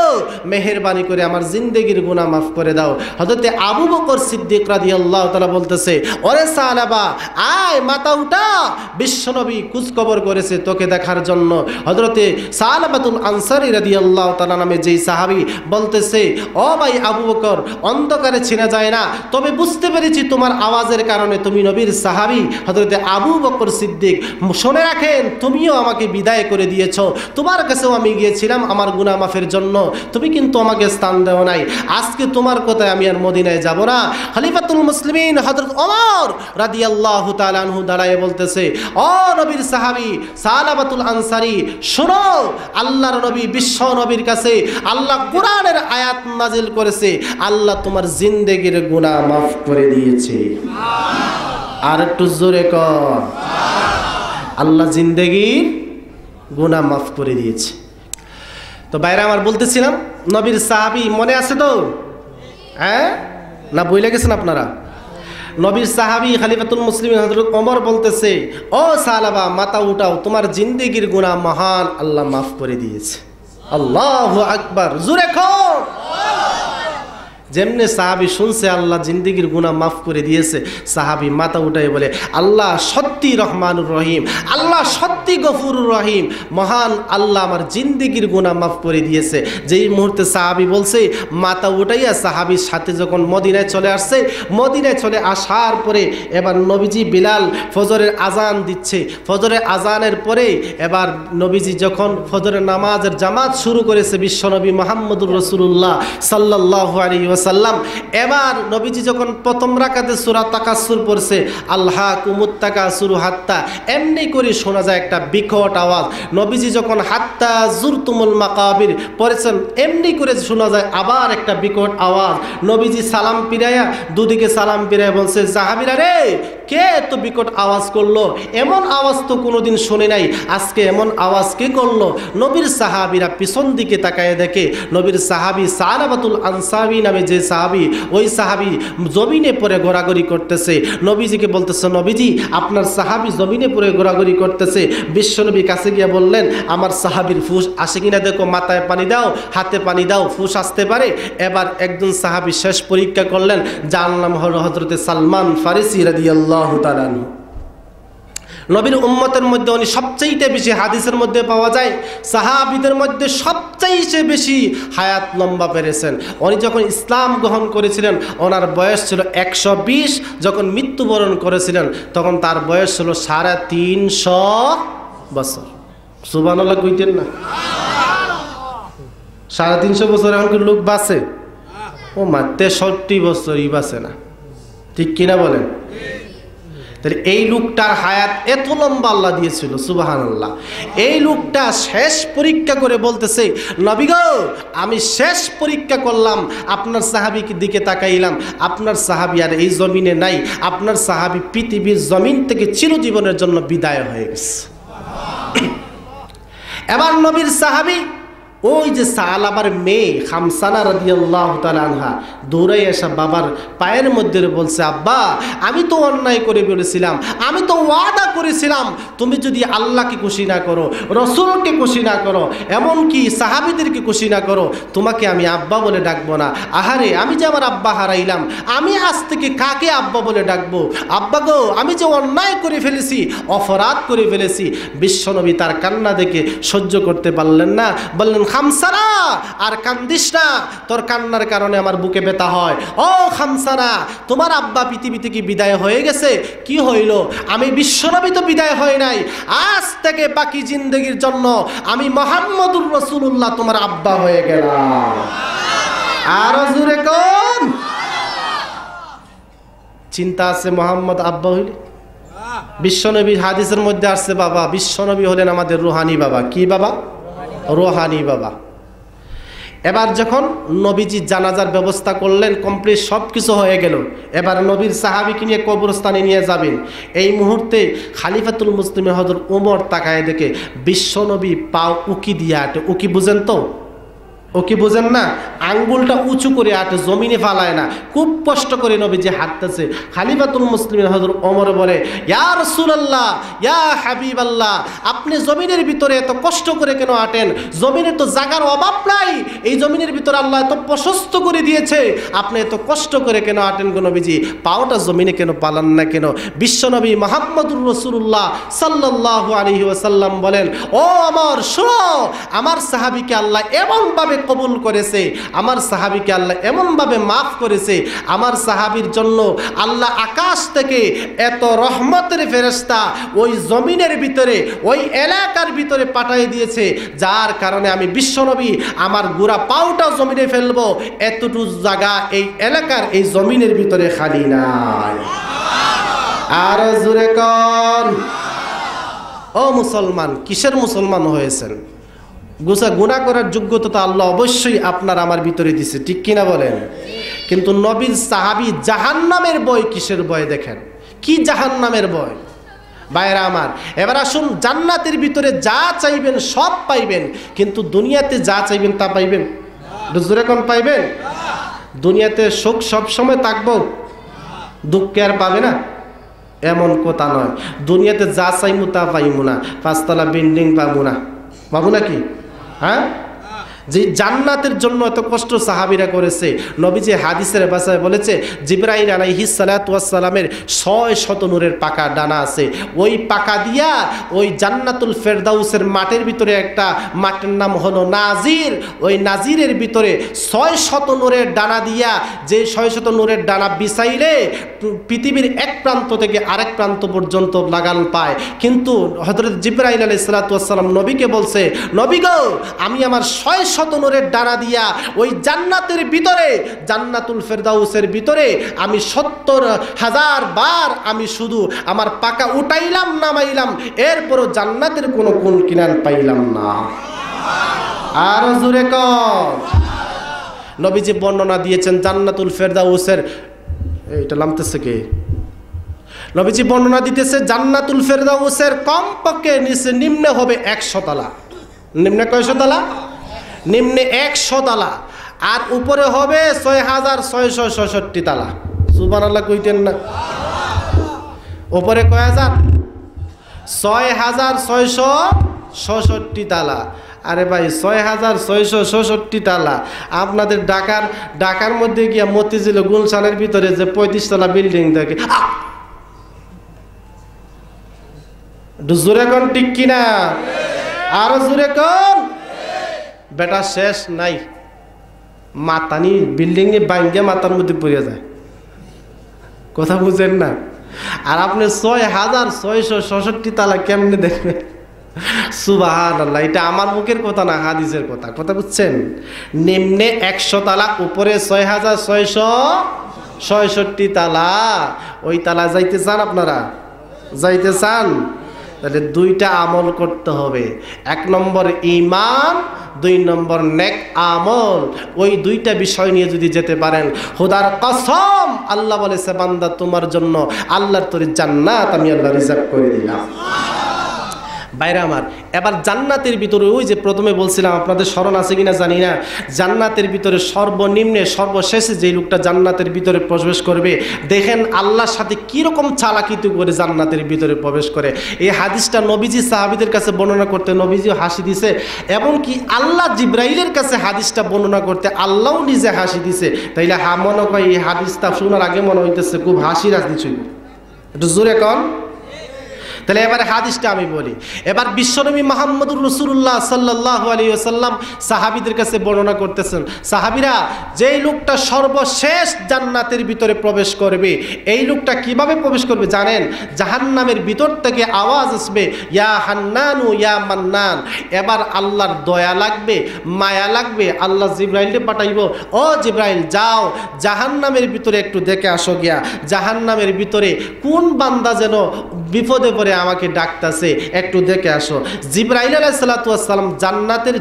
মেহেরবানি করে আমার জিন্দেগির গুনাহ মাফ করে দাও। হযরত আবু বকর সিদ্দিক রাদিয়াল্লাহু তাআলা বলতেছে, ওরে সালাবা, আয়, মাথা উঠা, বিশ্বনবী খোঁজ খবর করেছে তোকে দেখার জন্য। হযরত সালাবাতুল আনসারী রাদিয়াল্লাহু তাআলা নামে যেই সাহাবী বলতেছে, ও ভাই আবু বকর, অন্ধকারে চেনা যায় না, তবে বুঝতে পেরেছি তোমার আওয়াজের কারণে তুমি নবীর সাহাবী হযরত আবু বকর সিদ্দিক। শুনে রাখেন, তুমিও আমাকে বিদায় করে দিয়েছ, তোমার কাছেও আমি গিয়েছিলাম আমার গুনাহ মাফের জন্য, তুমি কিন্তু আমাকে স্থান দেও নাই। আজকে তোমার কথায় আমি আর মদিনায় যাব না। খলিফাতুল মুসলিমিন হযরত ওমর রাদিয়াল্লাহু তাআলা আনহু দাঁড়ায় বলতেছে, ও নবীর সাহাবী সালাবাতুল আনসারী, শোনো, আল্লাহর নবী, বিশ্ব নবীর কাছে আল্লাহ কোরআনের আয়াত নাজিল করেছে, আল্লাহ তোমার জিন্দেগির গুনাহ মাফ করে দিয়েছে। আর একটু জোরে কর, আল্লাহ জিন্দেগির গুনাহ মাফ করে দিয়েছে। তো বাইরে আমার বলতেছিলাম, নবীর সাহাবী মনে আছে তো? হ্যাঁ না, বইলে গেছেন আপনারা? নবীর সাহাবী খলিফাতুল মুসলিমিন হযরত ওমর বলতেছে, ও সালাবা, মাথা উঠাও, তোমার জিন্দেগির গুনাহ মহান আল্লাহ মাফ করে দিয়েছে। আল্লাহু আকবার, জোরে কর। যেমনে সাহাবী শুনছে আল্লাহ জিন্দেগির গুনাহ মাফ করে দিয়েছে, সাহাবী মাথা উঠায় বলে, আল্লাহ সত্যি রহমানুর রহিম, আল্লাহ সত্যি গফুরুর রহিম, মহান আল্লাহ আমার জিন্দেগির গুনাহ মাফ করে দিয়েছে। যেই মুহূর্তে সাহাবী বলছে, মাথা উঠাইয়া সাহাবীর সাথে যখন মদিনায় চলে আসছে, মদিনায় চলে আসার পরে এবার নবীজি বিলাল ফজরের আজান দিচ্ছে। ফজরের আজানের পরে এবার নবীজি যখন ফজরের নামাজের জামাত শুরু করেছে, বিশ্বনবী মুহাম্মদুর রাসূলুল্লাহ সাল্লাল্লাহু আলাইহি ওয়াসাল্লাম, এবার নবীজি যখন প্রথম রাকাতে সূরা তাকাসুর পড়ছে, আলহাকুমুত তাকাসুর হাত্তা, এমনি করে শোনা যায় একটা বিকট আওয়াজ। নবীজি যখন হাত্তা জুরতুমুল মাকাবির পড়েছেন, এমনি করে শোনা যায় আবার একটা বিকট আওয়াজ। নবীজি সালাম পিরাইয়া, দুদিকে সালাম পিরাইয়া বলছে, সাহাবীরা রে, কে এত বিকট আওয়াজ করলো? এমন আওয়াজ তো কোনোদিন শুনে নাই, আজকে এমন আওয়াজ কে করলো? নবীর সাহাবীরা পিছন দিকে তাকায় দেখে নবীর সাহাবী সালাবাতুল আনসারী নামে যে সাহাবী, ওই সাহাবী জমিনে পড়ে ঘোরাঘুরি করতেছে। নবীজিকে বলতেছে, নবীজি আপনার সাহাবী জমিনে পড়ে ঘোরাঘুরি করতেছে। বিশ্বনবী কাছে গিয়ে বললেন, আমার সাহাবীর ফুস আসে কিনা দেখো, মাথায় পানি দাও, হাতে পানি দাও, ফুস আসতে পারে। এবার একজন সাহাবী শেষ পরীক্ষা করলেন, যার নাম হল হযরতে সালমান ফারিসি রাদিয়াল্লাহু তাআলা আনহু। নবীর উম্মতের মধ্যে উনি সবচাইতে বেশি, হাদিসের মধ্যে পাওয়া যায় সাহাবীদের মধ্যে সবচাইতে বেশি হায়াত লম্বা পেরেছেন। উনি যখন ইসলাম গ্রহণ করেছিলেন ওনার বয়স ছিল 120, যখন মৃত্যুবরণ করেছিলেন তখন তার বয়স ছিল 350 বছর। সুবহানাল্লাহ কইতেন না? 350 বছর এখন কি লোক বাঁচে? ও মা, 63 বছরই বাঁচে না, ঠিক কিনা বলেন? তাহলে এই লোকটার হায়াত এত লম্বা আল্লাহ দিয়েছিল, সুবহানাল্লাহ। এই লোকটা শেষ পরীক্ষা করে বলতেছে, নবী গো আমি শেষ পরীক্ষা করলাম, আপনার সাহাবীর দিকে তাকাইলাম, আপনার সাহাবী আর এই জমিনে নাই, আপনার সাহাবী পৃথিবীর জমিন থেকে চিরজীবনের জন্য বিদায় হয়ে গেছে। এবার নবীর সাহাবী ওই যে সালাবার মেয়ে খামসানা রাদিয়াল্লাহু তাআলা আনহা দৌড়াই এসে বাবার পায়ের মধ্যে বলছে, আব্বা আমি তো অন্যায় করে বলেছিলাম, আমি তো ওয়াদা করেছিলাম তুমি যদি আল্লাহকে খুশি না করো, রসুলকে খুশি না করো, এমনকি সাহাবীদেরকে খুশি না করো, তোমাকে আমি আব্বা বলে ডাকবো না। আহারে আমি যে আমার আব্বা হারাইলাম, আমি আজ থেকে কাকে আব্বা বলে ডাকবো? আব্বা গো আমি যে অন্যায় করে ফেলেছি, অপরাধ করে ফেলেছি। বিশ্বনবী তার কান্না দেখে সহ্য করতে পারলেন না, বললেন, খামসানা আর কান্দিস না, তোর কান্নার কারণে আমার বুকে ব্যথা হয়। ও খামসানা, তোমার আব্বা পৃথিবী থেকে বিদায় হয়ে গেছে, কি হইল? আমি বিশ্বনবী তো বিদায় হয় নাই, আজ থেকে বাকি জিন্দেগির জন্য আমি মুহাম্মদুর রাসূলুল্লাহ তোমার আব্বা হয়ে গেলাম। আরো জোরে কোন চিন্তা আছে মুহাম্মদ আব্বা হইলে? বিশ্বনবী হাদিসের মধ্যে আসছে, বাবা বিশ্বনবী হলেন আমাদের রুহানি বাবা। কি বাবা? রোহানি বাবা। এবার যখন নবীজি জানাজার ব্যবস্থা করলেন, কমপ্লিট সব কিছু হয়ে গেল, এবার নবীর সাহাবীকে নিয়ে কবরস্থানে নিয়ে যাবেন। এই মুহূর্তে খালিফাতুল মুসলিমিন হযরত ওমর তাকায় দেখে বিশ্বনবী পাও উকি দিয়ে আটে। উকি বুঝেন তো? ওকে বুঝেন না? আঙ্গুলটা উঁচু করে আটে, জমিনে ফালায় না, খুব কষ্ট করে নবীজি হাঁটতেছে। খালিফাতুল মুসলিমিন হযরত ওমর বলে, ইয়া রাসূলুল্লাহ, ইয়া হাবিবাল্লাহ, আপনি জমিনের ভিতরে এত কষ্ট করে কেন হাঁটেন? জমিনে তো জায়গার অভাব নাই, এই জমিনের ভিতরে আল্লাহ এত প্রশস্ত করে দিয়েছে, আপনি এত কষ্ট করে কেন হাঁটেন গো নবীজি? পাওটা জমিনে কেন পালান না কেন? বিশ্বনবী মুহাম্মদুর রাসূলুল্লাহ সাল্লাল্লাহু আলাইহি ওয়াসাল্লাম বলেন, ও আমার শোনো, আমার সাহাবীকে আল্লাহ এমনভাবে কবুল করেছে, আমার সাহাবীকে আল্লাহ এমনভাবে মাফ করেছে, আমার সাহাবীর জন্য আল্লাহ আকাশ থেকে এত রহমতের ফেরেশতা ওই জমিনের ভিতরে, ওই এলাকার ভিতরে পাঠিয়ে দিয়েছে, যার কারণে আমি বিশ্বনবী আমার গুড়া পাউটা জমিনে ফেলবো, এতটুকু জায়গা এই এলাকার এই জমিনের ভিতরে খালি নাই। আর জোরে কোন? ও মুসলমান, কিসের মুসলমান হয়েছেন? গুনাহ করার যোগ্যতা তো আল্লাহ অবশ্যই আপনার আমার ভিতরে দিছে, ঠিক কিনা বলেন? কিন্তু নবীর সাহাবী জাহান্নামের ভয় কিসের ভয় দেখেন, কি জাহান্নামের ভয়। ভাইরা আমার, এবার আসুন, জান্নাতের ভিতরে যা চাইবেন সব পাইবেন, কিন্তু দুনিয়াতে যা চাইবেন তা পাইবেন? জোরে কোন পাইবেন? দুনিয়াতে সুখ সবসময় থাকবো, দুঃখ আর পাবে না এমন কথা নয়। দুনিয়াতে যা চাইমু তা পাইমু না, 5 তলা বিল্ডিং পাবো না, পাবো নাকি? হ্যাঁ, যে জান্নাতের জন্য এত কষ্ট সাহাবীরা করেছে, নবীজি হাদিসের ভাষায় বলেছে, জিবরাইল আলাইহিস সালাতু ওয়াস সালামের 600 নূরের পাকা ডানা আছে, ওই পাকা দিয়া ওই জান্নাতুল ফেরদাউসের মাঠের ভিতরে একটা মাঠের নাম হলো নাজির, ওই নাজিরের ভিতরে 600 নূরের ডানা দিয়া, যে 600 নূরের ডানা বিছাইলে পৃথিবীর এক প্রান্ত থেকে আরেক প্রান্ত পর্যন্ত লাগান পায়। কিন্তু হযরত জিবরাইল আলাইহিস সালাতু ওয়াস সালাম নবীকে বলছে, নবী গো আমি আমার 600 নূরের ডানা দিয়া ওই জান্নাতের ভিতরে, জান্নাতুল ফেরদাউসের ভিতরে আমি 70,000 বার আমি শুধু আমার পাকা উঠাইলাম নামাইলাম, এরপরও জান্নাতের কোনো কোন কিনার পাইলাম না। আর জোরে কর। নবীজি বর্ণনা দিয়েছেন জান্নাতুল ফেরদাউসের, এটা নামতেছে কে? নবীজি বর্ণনা দিতেছে জান্নাতুল ফেরদাউসের কমপক্ষে নিম্নে হবে 100 তলা। নিম্নে কয়শো তলা? নিম্নে 100 তলা। আর উপরে হবে 6666 তলা। সুবহানাল্লাহ কইতেন না? উপরে কয় হাজার? 6666 তালা। আরে ভাই 6666 তালা। আপনাদের ঢাকার মধ্যে গিয়া মতিঝিল গুলশানের ভিতরে যে 35 তলা বিল্ডিং দেখে, জোরে কোন ঠিক কিনা? আরো জোরে কোন? বেটা শেষ নাই, মাতানি বিল্ডিং এ বাইঙ্গে মাথার মধ্যে পড়ে যায়। কথা বুঝেন না? আর আপনি 6666 তালা কেমনে দেখবেন? সুবহানাল্লাহ। এটা আমার মুখের কথা না, হাদিসের কথা। কথা বুঝছেন? নিম্নে 100 তালা, উপরে 6666 তালা। ওই তালা যাইতে চান আপনারা? যাইতে চান? তাহলে 2টা আমল করতে হবে। 1 নম্বর ঈমান, 2 নম্বর নেক আমল। ওই 2টা বিষয় নিয়ে যদি যেতে পারেন, খোদার কসম আল্লাহ বলেছে বান্দা তোমার জন্য আল্লাহর তৈরি জান্নাত আমি আল্লাহ রিজার্ভ করে দিলাম। বাইরে আমার, এবার জান্নাতের ভিতরে ওই যে প্রথমে বলছিলাম, আপনাদের স্মরণ আছে কিনা জানি না, জান্নাতের ভিতরে সর্বনিম্নে সর্বশেষে যে লোকটা জান্নাতের ভিতরে প্রবেশ করবে, দেখেন আল্লাহর সাথে কীরকম চালাকিতে করে জান্নাতের ভিতরে প্রবেশ করে। এই হাদিসটা নবীজি সাহাবীদের কাছে বর্ণনা করতে নবীজিও হাসি দিছে, এবং কি আল্লাহ জিব্রাইলের কাছে হাদিসটা বর্ণনা করতে আল্লাহও নিজে হাসি দিছে। তাইলে মনে হয় এই হাদিসটা শোনার আগে মনে হইতেছে খুব হাসির হাদিস হইব। একটু জোরে কন। তাহলে এবারে হাদিসটা আমি বলি। এবার বিশ্বনবী মুহাম্মদুর রাসূলুল্লাহ সাল্লাল্লাহু আলাইহি ওয়াসাল্লাম সাহাবীদের কাছে বর্ণনা করতেছেন, সাহাবীরা যেই লোকটা সর্বশেষ জান্নাতের ভিতরে প্রবেশ করবে, এই লোকটা কিভাবে প্রবেশ করবে জানেন? জাহান্নামের ভিতর থেকে আওয়াজ আসবে, ইয়া হান্নানু ইয়া মান্নান। এবার আল্লাহর দয়া লাগবে, মায়া লাগবে, আল্লাহ জিব্রাইলকে পাঠাইব, ও জিব্রাইল যাও জাহান্নামের ভিতরে একটু দেখে আসো গিয়া, জাহান্নামের ভিতরে কোন বান্দা যেন বিপদে পড়ে আমাকে ডাকতেছে, একটু দেখে আসো। জিব্রাইল আলাইহিস সালাতু ওয়াস সালাম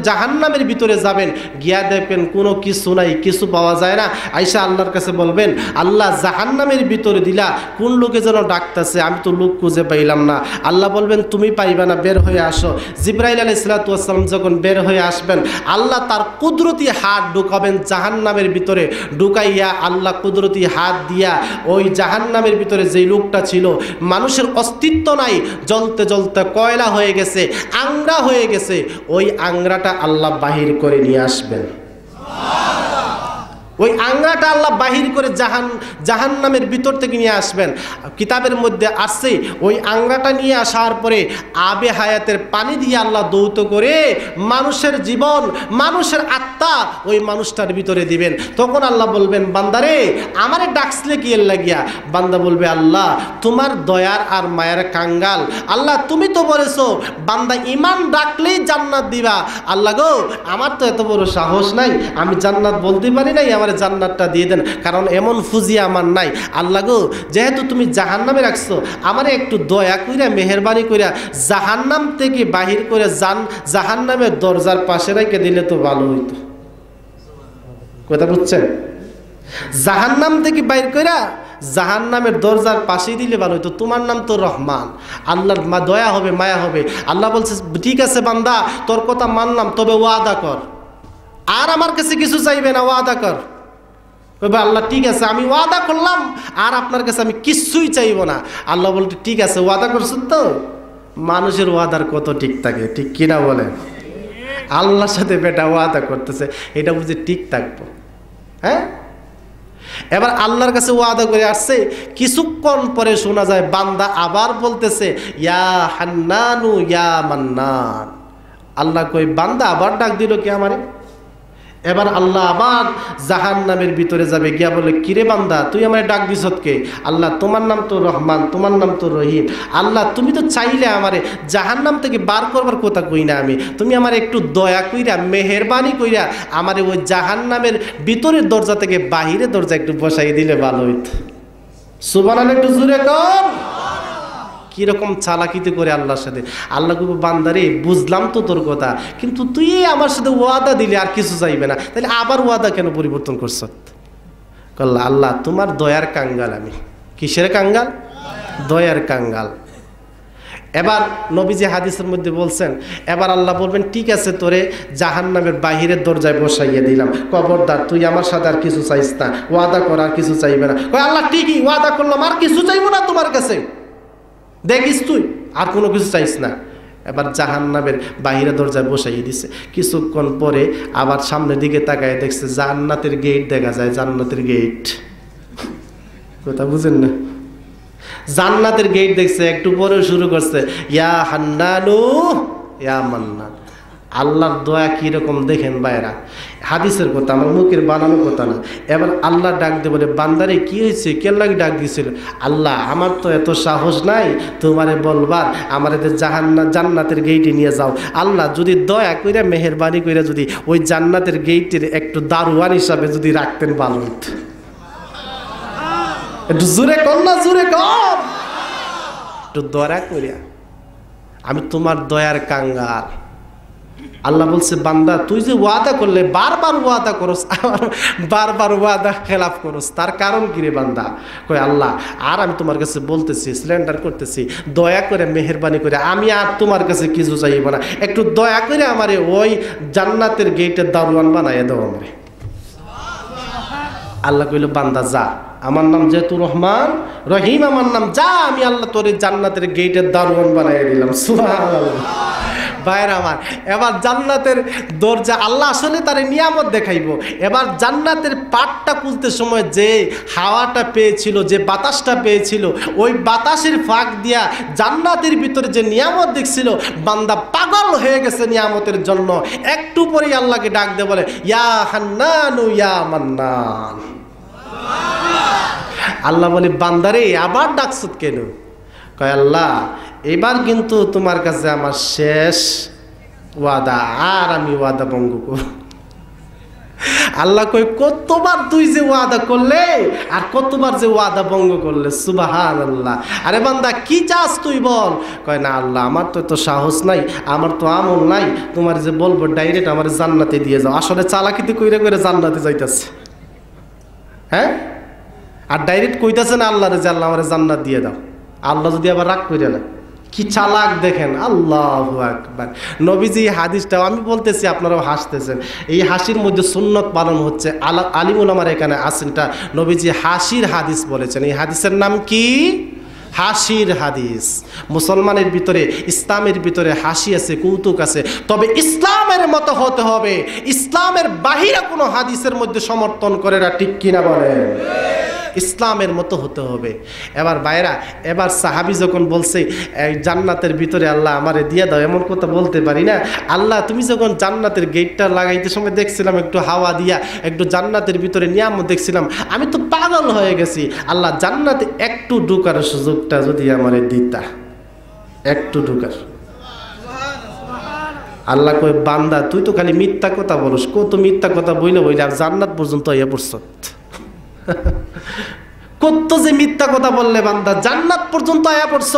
জাহান্নামের ভিতরে যাবেন, গিয়া দেখবেন কোনো কিছু নাই, কিছু পাওয়া যায় না। আয়েশা আল্লাহর কাছে বলবেন, আল্লাহ জাহান্নামের ভিতরে দিলা, কোন লোকে যেন ডাকতেছে, আমি তো লোক খুঁজে পাইলাম না। আল্লাহ বলবেন তুমি পাইবা না, বের হয়ে আসো। জিব্রাইল আলাইহিস সালাতু ওয়াস সালাম যখন বের হয়ে আসবেন, আল্লাহ তার কুদরতি হাত ঢুকাবেন জাহান্নামের ভিতরে, ঢুকাইয়া আল্লাহ কুদরতি হাত দিয়া ওই জাহান্নামের ভিতরে যেই লোকটা ছিল, মানুষের অস্তিত্ব নাই, জ্বলতে জ্বলতে কয়লা হয়ে গেছে, আংরা হয়ে গেছে, ওই আংরাটা আল্লাহ বাহির করে নিয়ে আসবেন। ওই আংরাটা আল্লাহ বাহির করে জাহান্নামের ভিতর থেকে নিয়ে আসবেন। কিতাবের মধ্যে আসছে ওই আংরাটা নিয়ে আসার পরে আবে হায়াতের পানি দিয়ে আল্লাহ দৌত করে মানুষের জীবন, মানুষের আত্মা ওই মানুষটার ভিতরে দিবেন। তখন আল্লাহ বলবেন, বান্দারে আমারে ডাকসলে কি এর লাগিয়া? বান্দা বলবে, আল্লাহ তোমার দয়ার আর মায়ের কাঙ্গাল, আল্লাহ তুমি তো বলেছো বান্দা ইমান ডাকলেই জান্নাত দিবা। আল্লাহ গো আমার তো এত বড় সাহস নাই, আমি জান্নাত বলতে পারি নাই, আমার জান্নাতটা দিয়ে দেন, কারণ এমন ফুজি আমার নাই। আল্লাহ গো যেহেতু তুমি জাহান্নামে রাখছো, আমারে একটু দয়া কইরা মেহেরবানি কইরা জাহান্নাম থেকে বাহির করে জাহান্নামের দরজার পাশে রেখে দিলে তো ভালো হইতো। কথা বুঝছেন? জাহান্নাম থেকে বাইর কইরা জাহান্নামের দরজার পাশেই দিলে ভালো হইতো। তোমার নাম তো রহমান, আল্লাহর দয়া হবে, মায়া হবে। আল্লাহ বলছে, ঠিক আছে বান্দা তোর কথা মানলাম, তবে ওয়াদা কর, আর আমার কাছে কিছু চাইবে না, ওয়াদা কর। আল্লাহ ঠিক আছে আমি ওয়াদা করলাম, আর আপনার কাছে আমি কিছুই চাইব না। আল্লাহ বলতে, ঠিক আছে ওয়াদা করছেন তো? মানুষের ওয়াদার কত ঠিক থাকে, ঠিক কিনা বলে? আল্লাহর সাথে বেটা ওয়াদা করতেছে, এটা বুঝে ঠিক থাকবো। হ্যাঁ, এবার আল্লাহর কাছে ওয়াদা করে আসছে, কিছুক্ষণ পরে শোনা যায় বান্দা আবার বলতেছে, ইয়া হান্নানু ইয়া মান্নান। আল্লাহ কই বান্দা আবার ডাক দিল কি আমারে? এবার আল্লাহ আবার জাহান্নামের ভিতরে যাবে, গিয়া বলে, কিরে বান্দা তুই আমারে ডাক দিছত কে? আল্লাহ তোমার নাম তো রহমান, তোমার নাম তো রহিম। আল্লাহ তুমি তো চাইলে আমারে জাহান্নাম থেকে বার করবার কথা কই না আমি, তুমি আমার একটু দয়া কইরা মেহেরবানি কইরা আমারে ওই জাহান্নামের ভিতরের দরজা থেকে বাহিরের দরজা একটু বসাই দিলে ভালো হইত। সুবহানাল্লাহ, একটু জোরে কর। কিরকম চালাকিতে করে আল্লাহর সাথে। আল্লাহ কইব, বান্দারে বুঝলাম তো তোর কথা, কিন্তু তুই আমার সাথে ওয়াদা দিলে আর কিছু চাইবে না, তাহলে আবার ওয়াদা কেন পরিবর্তন করছ? আল্লাহ তোমার দয়ার কাঙ্গাল আমি। কিসের কাঙ্গাল? দয়ার কাঙ্গাল। এবার নবীজি হাদিসের মধ্যে বলছেন, এবার আল্লাহ বলবেন ঠিক আছে তোরে জাহান্নামের বাহিরের দরজায় বসাইয়ে দিলাম, খবরদার তুই আমার সাথে আর কিছু চাইস না, ওয়াদা কর আর কিছু চাইবে না। কয় আল্লাহ ঠিকই ওয়াদা করলাম, আর কিছু চাইবো না তোমার কাছে, দেখিস তুই আর কোনো কিছু চাইস না। এবার জাহান্নামের বাহিরে দরজায় বসাইয়ে দিছে। কিছুক্ষণ পরে আবার সামনের দিকে তাকায় দেখছে জান্নাতের গেট দেখা যায়, জান্নাতের গেট। কথা বুঝেন না? জান্নাতের গেট দেখছে, একটু পরে শুরু করছে ইয়া হান্নানু ইয়া মান্নান। আল্লাহর দয়া কিরকম দেখেন বাইরা, হাদিসের কথা, আমার মুখের বানানো কথা না। এবার আল্লাহ ডাক দিয়ে বলে বান্দারে কি হয়েছে, কে লাগে ডাক দিয়েছিল? আল্লাহ আমার তো এত সাহস নাই তোমারে বলবার, আমার এদের জান্নাতের গেইটে নিয়ে যাও। আল্লাহ যদি দয়া কইরা মেহেরবানি কইরা যদি ওই জান্নাতের গেইটের একটু দারোয়ান হিসাবে যদি রাখতেন ভালো হতো। একটু জোরে কর না, জোরে কর, একটু দয়া করিয়া, আমি তোমার দয়ার কাঙ্গাল। আল্লাহ বলছে বান্দা তুই যে ওয়াদা করলে বারবার ওয়াদা করস, বারবার ওয়াদা খেলাফ করস, তার কারণ কি রে বান্দা? কয় আল্লাহ আর আমি তোমার কাছে বলতেছি, সিলিন্ডার করতেছি, দয়া করে মেহেরবানি করে আমি আর তোমার কাছে কিছু চাইব না, একটু দয়া করে আমারে ওই জান্নাতের গেটের দারোয়ান বানাইয়া দাও আমারে। আল্লাহ কইল বান্দা যা, আমার নাম যেহেতু রহমান রহিম, আমার নাম যা, আমি আল্লাহ তোর জান্নাতের গেটের দারোয়ান বানাইয়া দিলাম। সুবহানাল্লাহ। ভাইরা আমার, এবার জান্নাতের দরজা আল্লাহ আসলে তার নিয়ামত দেখাইব। এবার জান্নাতের পাটটা খুলতে সময় যে হাওয়াটা পেয়েছিল, যে বাতাসটা পেয়েছিল, ওই বাতাসের ফাঁক দিয়া জান্নাতের ভিতরে যে নিয়ামত দেখছিল, বান্দা পাগল হয়ে গেছে নিয়ামতের জন্য। একটু পরেই আল্লাহকে ডাক দিয়ে বলে ইয়া হান্নানু ইয়া মান্নান। আল্লাহ বলে বান্দারে আবার ডাকছত কেন? কয় আল্লাহ এবার কিন্তু তোমার কাছে আমার শেষ ওয়াদা, আর আমি ওয়াদা ভঙ্গ করব। আল্লাহ কই কতবার তুই যে ওয়াদা করলে আর কতবার যে ওয়াদা ভঙ্গ করলে। সুবহানাল্লাহ। আরে বান্দা কি চাস তুই বল? কয় না আল্লাহ আমার তো এত সাহস নাই, আমার তো আমল নাই, তোমার যে বলবো ডাইরেক্ট আমার জান্নাতে দিয়ে যাও। আসলে চালাকিতে কইরা কইরা জান্নাতে যাইতাছে, হ্যাঁ, আর ডাইরেক্ট কইতাছে না আল্লাহরে যে আল্লাহ আমার জান্নাত দিয়ে দাও। আল্লাহ যদি আবার রাগ করে না, কি চালাক দেখেন। আল্লাহু আকবার। নবীজি হাদিসটাও আমি বলতেছি, আপনারাও হাসতেছেন, এই হাসির মধ্যে সুন্নত পালন হচ্ছে। আলিম উলামার এখানে আসেনটা নবীজি হাসির হাদিস বলেছেন। এই হাদিসের নাম কি? হাসির হাদিস। মুসলমানের ভিতরে, ইসলামের ভিতরে হাসি আছে, কৌতুক আছে, তবে ইসলামের মতো হতে হবে। ইসলামের বাহিরে কোনো হাদিসের মধ্যে সমর্থন করে না, ঠিক কিনা বলেন? ইসলামের মতো হতে হবে। এবার বাইরা, এবার সাহাবী যখন বলছে এই জান্নাতের ভিতরে আল্লাহ আমারে দিয়ে দাও, এমন কথা বলতে পারি না। আল্লাহ তুমি যখন জান্নাতের গেটটা লাগাইতে সময় দেখছিলাম একটু হাওয়া দিয়া, একটু জান্নাতের ভিতরে নিয়ামত দেখছিলাম, আমি তো পাগল হয়ে গেছি। আল্লাহ জান্নাতে একটু ঢুকার সুযোগটা যদি আমারে দিতা, একটু ঢুকার। আল্লাহ কই বান্দা তুই তো খালি মিথ্যা কথা বলস, কত মিথ্যা কথা বইলে বইলে আর জান্নাত পর্যন্ত ইয়ে পড়ছ। কত যে মিথ্যা কথা বললে বান্দা, জান্নাত পর্যন্ত আয়া পড়ছ।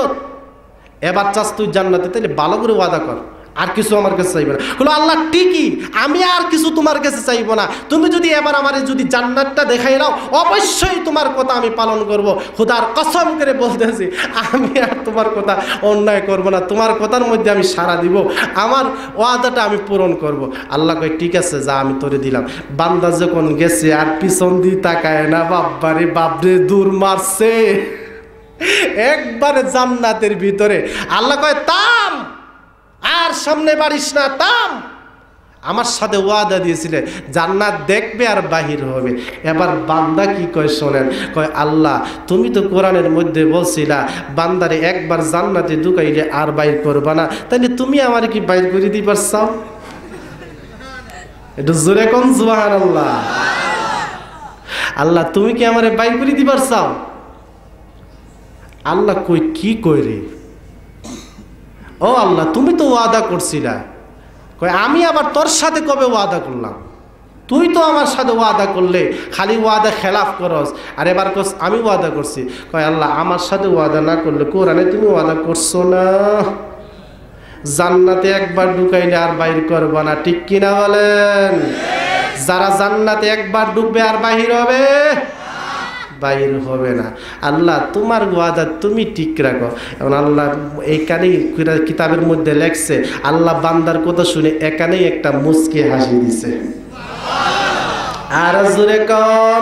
এবার চাস তুই জান্নাতে, তাইলে ভালো করে ওয়াদা কর, আর কিছু আমার কাছে চাইবে না। বলো আল্লাহ ঠিকই, আমি আর কিছু তোমার কাছে চাইব না। তুমি যদি এবার আমার যদি জান্নাতটা দেখাই নাও, অবশ্যই তোমার কথা আমি পালন করব। খোদার কসম করে বলতেছি, আমি আর তোমার কথা অন্যায় করব না, তোমার কথার মধ্যে আমি সাড়া দিব, আমার ওয়াদাটা আমি পূরণ করব। আল্লাহ কয় ঠিক আছে যা, আমি তোরে দিলাম। বান্দা যখন গেছে আর পিছন দিয়ে তাকায় না, বাপরে বাপরে দূর মারছে একবারে জান্নাতের ভিতরে। আল্লাহ কয় তাম, আর সামনে বাড়িস না, তাম। আমার সাথে ওয়াদা দিয়েছিলে জান্নাত দেখবে আর বাহির হবে। এবার বান্দা কি কয় শোনেন, কয় আল্লাহ তুমি তো কোরআনের মধ্যে বলছিলা বান্দারে একবার জান্নাতে ঢুকাইলে আর বাইর করবা না, তাহলে তুমি আমার কি বাইর করে দিবার চাও? একটু জোরে কোন সুবহানাল্লাহ। আল্লাহ তুমি কি আমারে বাইর করে দিবার চাও? আল্লাহ কই কি কই রে? ও আল্লাহ তুমি তো ওয়াদা করছিলা। কয় আমি আবার তোর সাথে কবে ওয়াদা করলাম? তুই তো আমার সাথে ওয়াদা করলে খালি ওয়াদা খেলাফ করস, আর এবার কস আমি ওয়াদা করছি। কয় আল্লাহ আমার সাথে ওয়াদা না করলে কোরআনে তুমি ওয়াদা করছো না জান্নাতে একবার ঢুকাইলে আর বাইর করবা না, ঠিক কিনা বলেন? যারা জান্নাতে একবার ঢুকবে আর বাহির হবে, বাইর হবে না। আল্লাহ তোমার ওয়াদা তুমি ঠিক রাখো। এখন আল্লাহ এইখানেই কিতাবের মধ্যে লেখছে, আল্লাহ বান্দার কথা শুনে এখানেই একটা মুচকি হাসি দিছে। আর জোরে কোন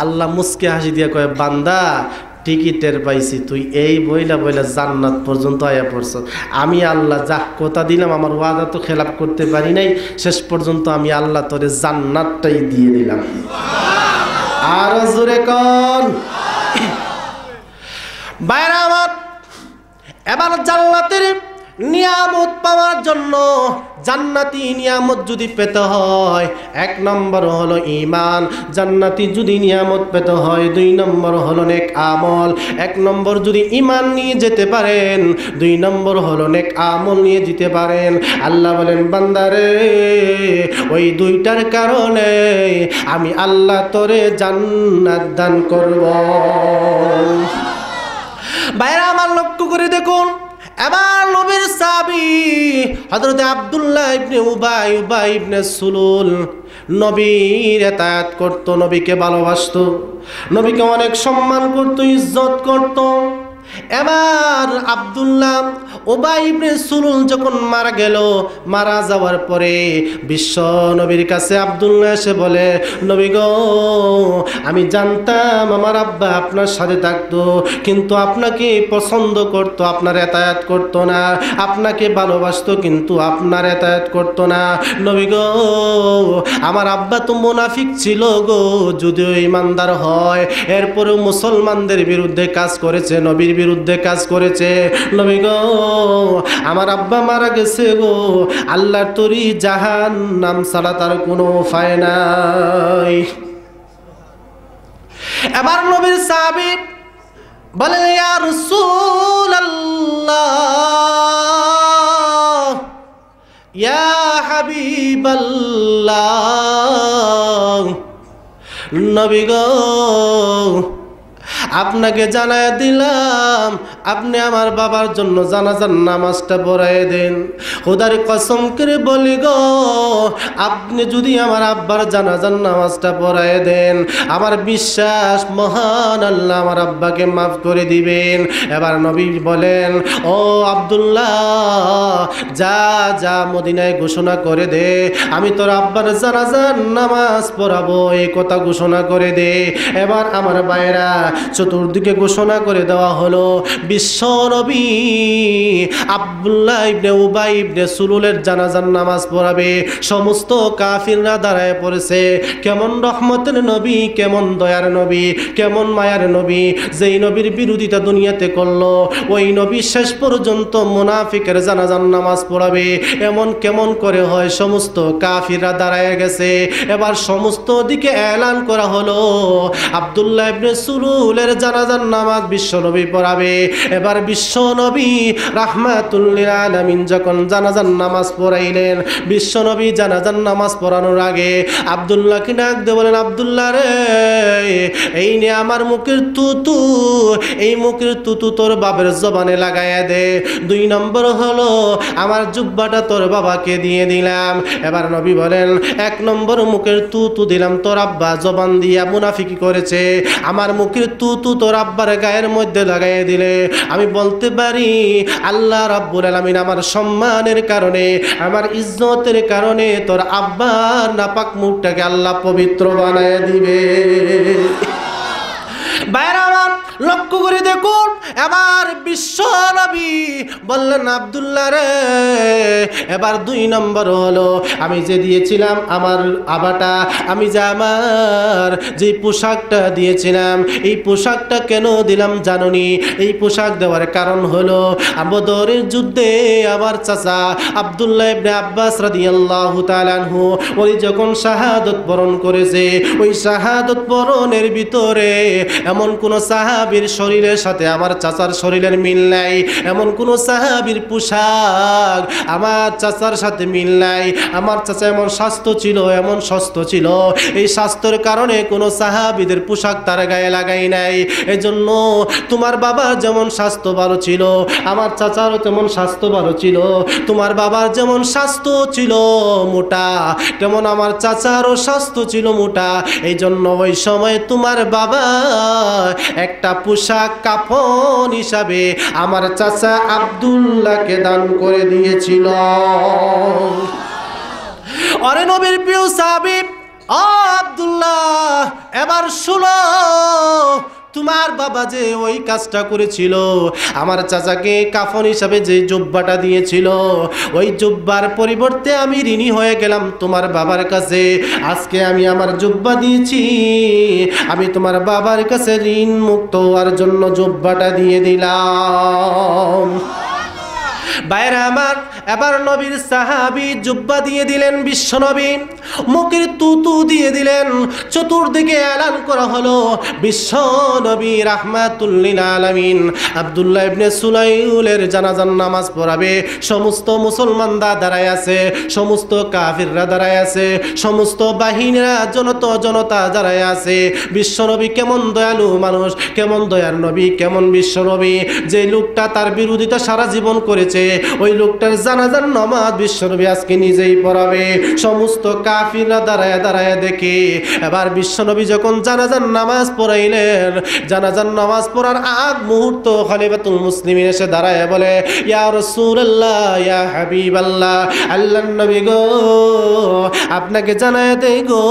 আল্লাহ মুচকি হাসি দিয়া কয়, বান্দা টিকিটের পাইছি, তুই এই বইলা বইলা জান্নাত পর্যন্ত আয়া পড়ছ। আমি আল্লাহ যা কথা দিলাম, আমার ওয়াদা তো খেলাপ করতে পারি নাই, শেষ পর্যন্ত আমি আল্লাহ তোরে জান্নাতটাই দিয়ে দিলাম। আর জোরে কোন বাইরে আমার। এবার জান্নাতের নিয়ামত পাওয়ার জন্য, জান্নাতি নিয়ামত যদি পেতে হয়, 1 নম্বর হলো ঈমান। জান্নাতি যদি নিয়ামত পেতে হয়, 2 নম্বর হলো নেক আমল। 1 নম্বর যদি ঈমান নিয়ে যেতে পারেন, 2 নম্বর হলো নেক আমল নিয়ে যেতে পারেন। আল্লাহ বলেন, বান্দারে ওই 2টার কারণে আমি আল্লাহ তোরে জান্নাত দান করব। বাইরে আমার লক্ষ্য করে দেখুন, এবার নবীর সাহাবী হযরত আব্দুল্লাহ ইবনে উবাই ইবনে সুলুল নবীর ইতাআত করত, নবীকে ভালোবাসতো, নবীকে অনেক সম্মান করত, ইজ্জত করত। এবার আব্দুল্লাহ উবাই ইবনে সুলুল যখন মারা গেল, মারা যাওয়ার পরে বিশ্ব নবীর কাছে আব্দুল্লাহ এসে বলে, নবী গো, আমি জানতাম আমার আব্বা আপনার সাথে থাকতো, কিন্তু আপনাকে পছন্দ করত, আপনার ইতাআত করতো না, আপনাকে ভালোবাসতো, কিন্তু আপনার ইতাআত করতো না। নবী গো, আমার আব্বা তো মুনাফিক ছিল গো, যদিও ইমানদার হয়, এরপরেও মুসলমানদের বিরুদ্ধে কাজ করেছে, নবীর বিরুদ্ধে কাজ করেছে। নবী গো, আমার আব্বা মারা গেছে গো, আল্লাহর তরি জাহান্নাম ছাড়া তার কোনো উপায় নাই। এবার নবীর সাহাবী বলে, ইয়া রাসূলুল্লাহ, ইয়া হাবিবাল্লাহ, নবী গো, আপনাকে জানায় দিলাম, আপনি আমার বাবার জন্য জানাজার নামাজটা পড়ায় দেন। খোদার কসম করে বলি গো, আপনি যদি আমার আব্বার জানাজার নামাজটা পড়ায় দেন, আমার বিশ্বাস মহান আল্লাহ আমার আব্বাকে মাফ করে দিবেন। এবার নবী বলেন, ও আব্দুল্লাহ, যা যা মদিনায় ঘোষণা করে দে, আমি তোর আব্বার জানাজার নামাজ পড়াবো, এই কথা ঘোষণা করে দে। এবার আমার ভাইরা চতুর্দিকে ঘোষণা করে দেওয়া হলো, বিশ্ব নবী আব্দুল্লাহ ইবনে উবাই ইবনে সুলুলের জানাজার নামাজ পড়াবে। সমস্ত কাফিররা দাঁড়ায় পড়েছে। কেমন রহমতের নবী, কেমন দয়ার নবী, কেমন মায়ার নবী, যেই নবীর বিরোধিতা দুনিয়াতে করলো, ওই নবী শেষ পর্যন্ত মুনাফিকের জানাজার নামাজ পড়াবে। এমন কেমন করে হয়, সমস্ত কাফিররা দাঁড়ায় গেছে। এবার সমস্ত দিকে এলান করা হলো, আব্দুল্লাহ ইবনে সুলুলের জানাজার নামাজ বিশ্বনবী পড়াবে। এবার বিশ্বনবী রাহমাতুল লিল আলামিন যখন জানাজার নামাজ পড়াইলেন, বিশ্বনবী জানাজার নামাজ পড়ানোর আগে আব্দুল্লাহকে ডাক দিয়ে বলেন, আব্দুল্লাহ রে, এই নে আমার মুখের তুতু, এই মুখের তুতু তোর বাবার জবানে লাগাইয়া দে। 2 নম্বর হলো আমার জুব্বাটা তোর বাবাকে দিয়ে দিলাম। এবার নবী বলেন, 1 নম্বর মুখের তুতু দিলাম তোর আব্বা জবান দিয়া মুনাফিকি করেছে, আমার মুখের তুতু তোর আব্বার গায়ের মধ্যে লাগাইয়া দিলে আমি বলতে পারি আল্লাহ রাব্বুল আলামিন আমার সম্মানের কারণে, আমার ইজ্জতের কারণে তোর আব্বার নাপাক মুখটাকে আল্লাহ পবিত্র বানায় দিবে। বাইরে আমার লক্ষ্য করে দেখুন, এবার বিশ্ব নবী বললেন, আব্দুল্লাহ রে, এবার 2 নম্বর হলো আমি যে দিয়েছিলাম আমার আবাটা, আমি যে আমার যে পোশাকটা দিয়েছিলাম, এই পোশাকটা কেন দিলাম জানোনি? এই পোশাক দেওয়ার কারণ হলো বদরের যুদ্ধে আমার চাচা আব্দুল্লাহ ইবনে আব্বাস রাদিয়াল্লাহু তাআলা আনহু ওই যখন শাহাদত বরণ করেছে, ওই শাহাদত বরণের ভিতরে এমন কোন সাহাবী সাহাবীর শরীরের সাথে আমার চাচার শরীরের মিল নাই, এমন কোন সাহাবীর পোশাক আমার চাচার সাথে মিল নাই। আমার চাচা এমন স্বাস্থ্য ছিল, এমন স্বাস্থ্য ছিল, এই স্বাস্থ্যের কারণে কোনো সাহাবীদের পোশাক তার গায়ে লাগাই নাই। এজন্য তোমার বাবার যেমন স্বাস্থ্য ভালো ছিল, আমার চাচারও তেমন স্বাস্থ্য ভালো ছিল। তোমার বাবার যেমন স্বাস্থ্য ছিল মোটা, তেমন আমার চাচারও স্বাস্থ্য ছিল মোটা। এই জন্য ওই সময় তোমার বাবা একটা পোশাক কাফন হিসাবে আমার চাচা আব্দুল্লাহকে দান করে দিয়েছিল। আরে নবীর প্রিয় সাহাবী ও আব্দুল্লাহ, এবার শুনো, তোমার বাবা যে ওই কাজটা করেছিল, আমার চাচাকে কাফন হিসাবে যে জুব্বাটা দিয়েছিল, ওই জুব্বার পরিবর্তে আমি ঋণী হয়ে গেলাম তোমার বাবার কাছে। আজকে আমি আমার জুব্বা দিয়েছি, আমি তোমার বাবার কাছে ঋণ মুক্ত হওয়ার জন্য জুব্বাটা দিয়ে দিলাম। বাইরে আমার, এবার নবীর সাহাবী জুব্বা দিয়ে দিলেন, বিশ্বনবী মুখের তুতু দিয়ে দিলেন। চতুর্দিকে এলান করা হলো বিশ্বনবী রাহমাতুল লিল আলামিন আব্দুল্লাহ ইবনে সুলাইলের জানাজার নামাজ পড়াবে। সমস্ত মুসলমানরা দাঁড়ায় আছে, সমস্ত কাফিররা দাঁড়ায় আছে, সমস্ত বাহিনীরা জনতা দাঁড়ায় আছে। বিশ্বনবী কেমন দয়ালু মানুষ, কেমন দয়ার নবী, কেমন বিশ্বনবী, যে লোকটা তার বিরোধিতা সারা জীবন করেছে, ওই লোকটার জানাজার নামাজ বিশ্বনবী আজকে নিজেই পড়াবে। সমস্ত কাফিররা দাঁড়ায় দাঁড়ায় দেখে। এবার বিশ্বনবী যখন জানাজার নামাজ পড়াইলেন, জানাজার নামাজ পড়ার আগ মুহূর্ত খলিফাতুল মুসলিমিন এসে দাঁড়ায় বলে, ইয়া রাসূলুল্লাহ, ইয়া হাবিবাল্লাহ, আল্লাহর নবী গো, আপনাকে জানায় দেই গো,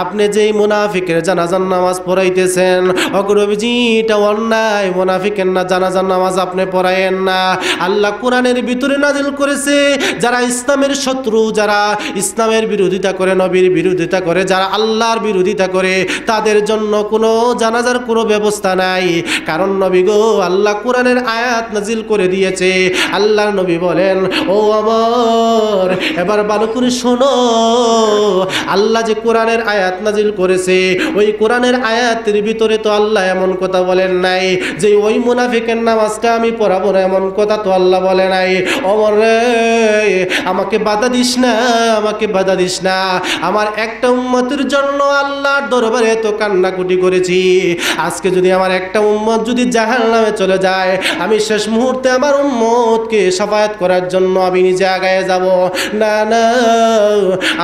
আপনি যেই মুনাফিকের জানাজার নামাজ পড়াইতেছেন, অগ্রবীজি এটা অন্যায়, মুনাফিকের না জানাজার নামাজ আপনি পড়ায়েন না। আল্লাহ কোরআনের ভিতরে নাজিল করেছে, যারা ইসলামের শত্রু, যারা ইসলামের বিরোধিতা করে, নবীর বিরোধিতা করে, যারা আল্লাহর বিরোধিতা করে, তাদের জন্য কোনো জানাজার কোনো ব্যবস্থা নাই। কারণ নবী গো, আল্লাহ কোরআনের আয়াত নাজিল করে দিয়েছে। আল্লাহর নবী বলেন, ও আমার, এবার ভালো করে শোনো, আল্লাহ যে কোরআনের আয়াত নাজিল করেছে, ওই কোরআনের আয়াতের ভিতরে তো আল্লাহ এমন কথা বলেন নাই যে ওই মুনাফিকের নামাজটা আমি পড়াবো না, এমন কথা তো আল্লাহ বলে নাই। ওমর রে, আমাকে বাধা দিস না, আমাকে বাধা দিস না, আমার একটা উম্মতের জন্য আল্লাহর দরবারে এত কান্নাকুটি করেছি, আজকে যদি আমার একটা উম্মত যদি জাহান্নামে চলে যায়, আমি শেষ মুহূর্তে আমার উম্মতকে শাফায়াত করার জন্য আমি নিজে আগায় যাব না, না,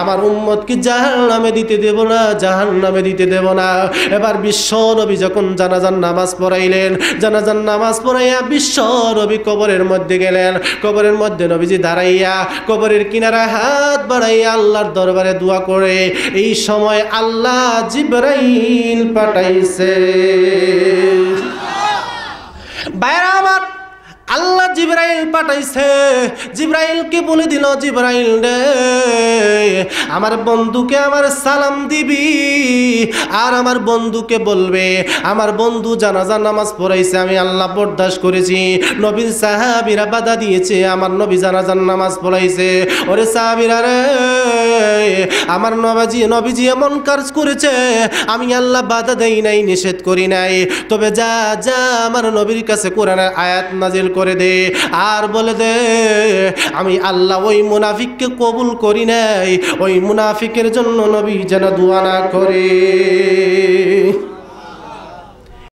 আমার উম্মতকে জাহান্নামে দিতে দেব না, জাহান্নামে দিতে দেব না। এবার বিশ্ব নবী যখন জানাজার নামাজ পড়াইলেন, জানাজার নামাজ পড়াইয়া বিশ্ব নবী কবরের মধ্যে গেলেন। কবরের মধ্যে নবীজি দাঁড়াইয়া কবরের কিনারা হাত বাড়াইয়া আল্লাহর দরবারে দোয়া করে। এই সময় আল্লাহ জিবরাইল পাঠাইছে। বাইরে আমার, আল্লাহ জিবরাইল পাঠাইছে। জিবরাইলকে বলে দিল, জিবরাইল রে, আমার বন্ধুকে আমার সালাম দিবি, আর আমার বন্ধুকে বলবে আমার বন্ধু জানাজার নামাজ পড়াইছে, আমি আল্লাহ বরদাস্ত করেছি, নবীর সাহাবীরা বাধা দিয়েছে, আমার নবী জানাজার নামাজ পড়াইছে। ওরে সাহাবীরা রে, আমার নবীজি এমন কাজ করেছে, আমি আল্লাহ বাধা দেই নাই, নিষেধ করি নাই, তবে যা যা আমার নবীর কাছে কোরআনের আয়াত নাজিল করে দে, আর বলে দে আমি আল্লাহ ওই মুনাফিককে কবুল করি নাই, ওই মুনাফিকের জন্য নবী যেন দোয়া না করে।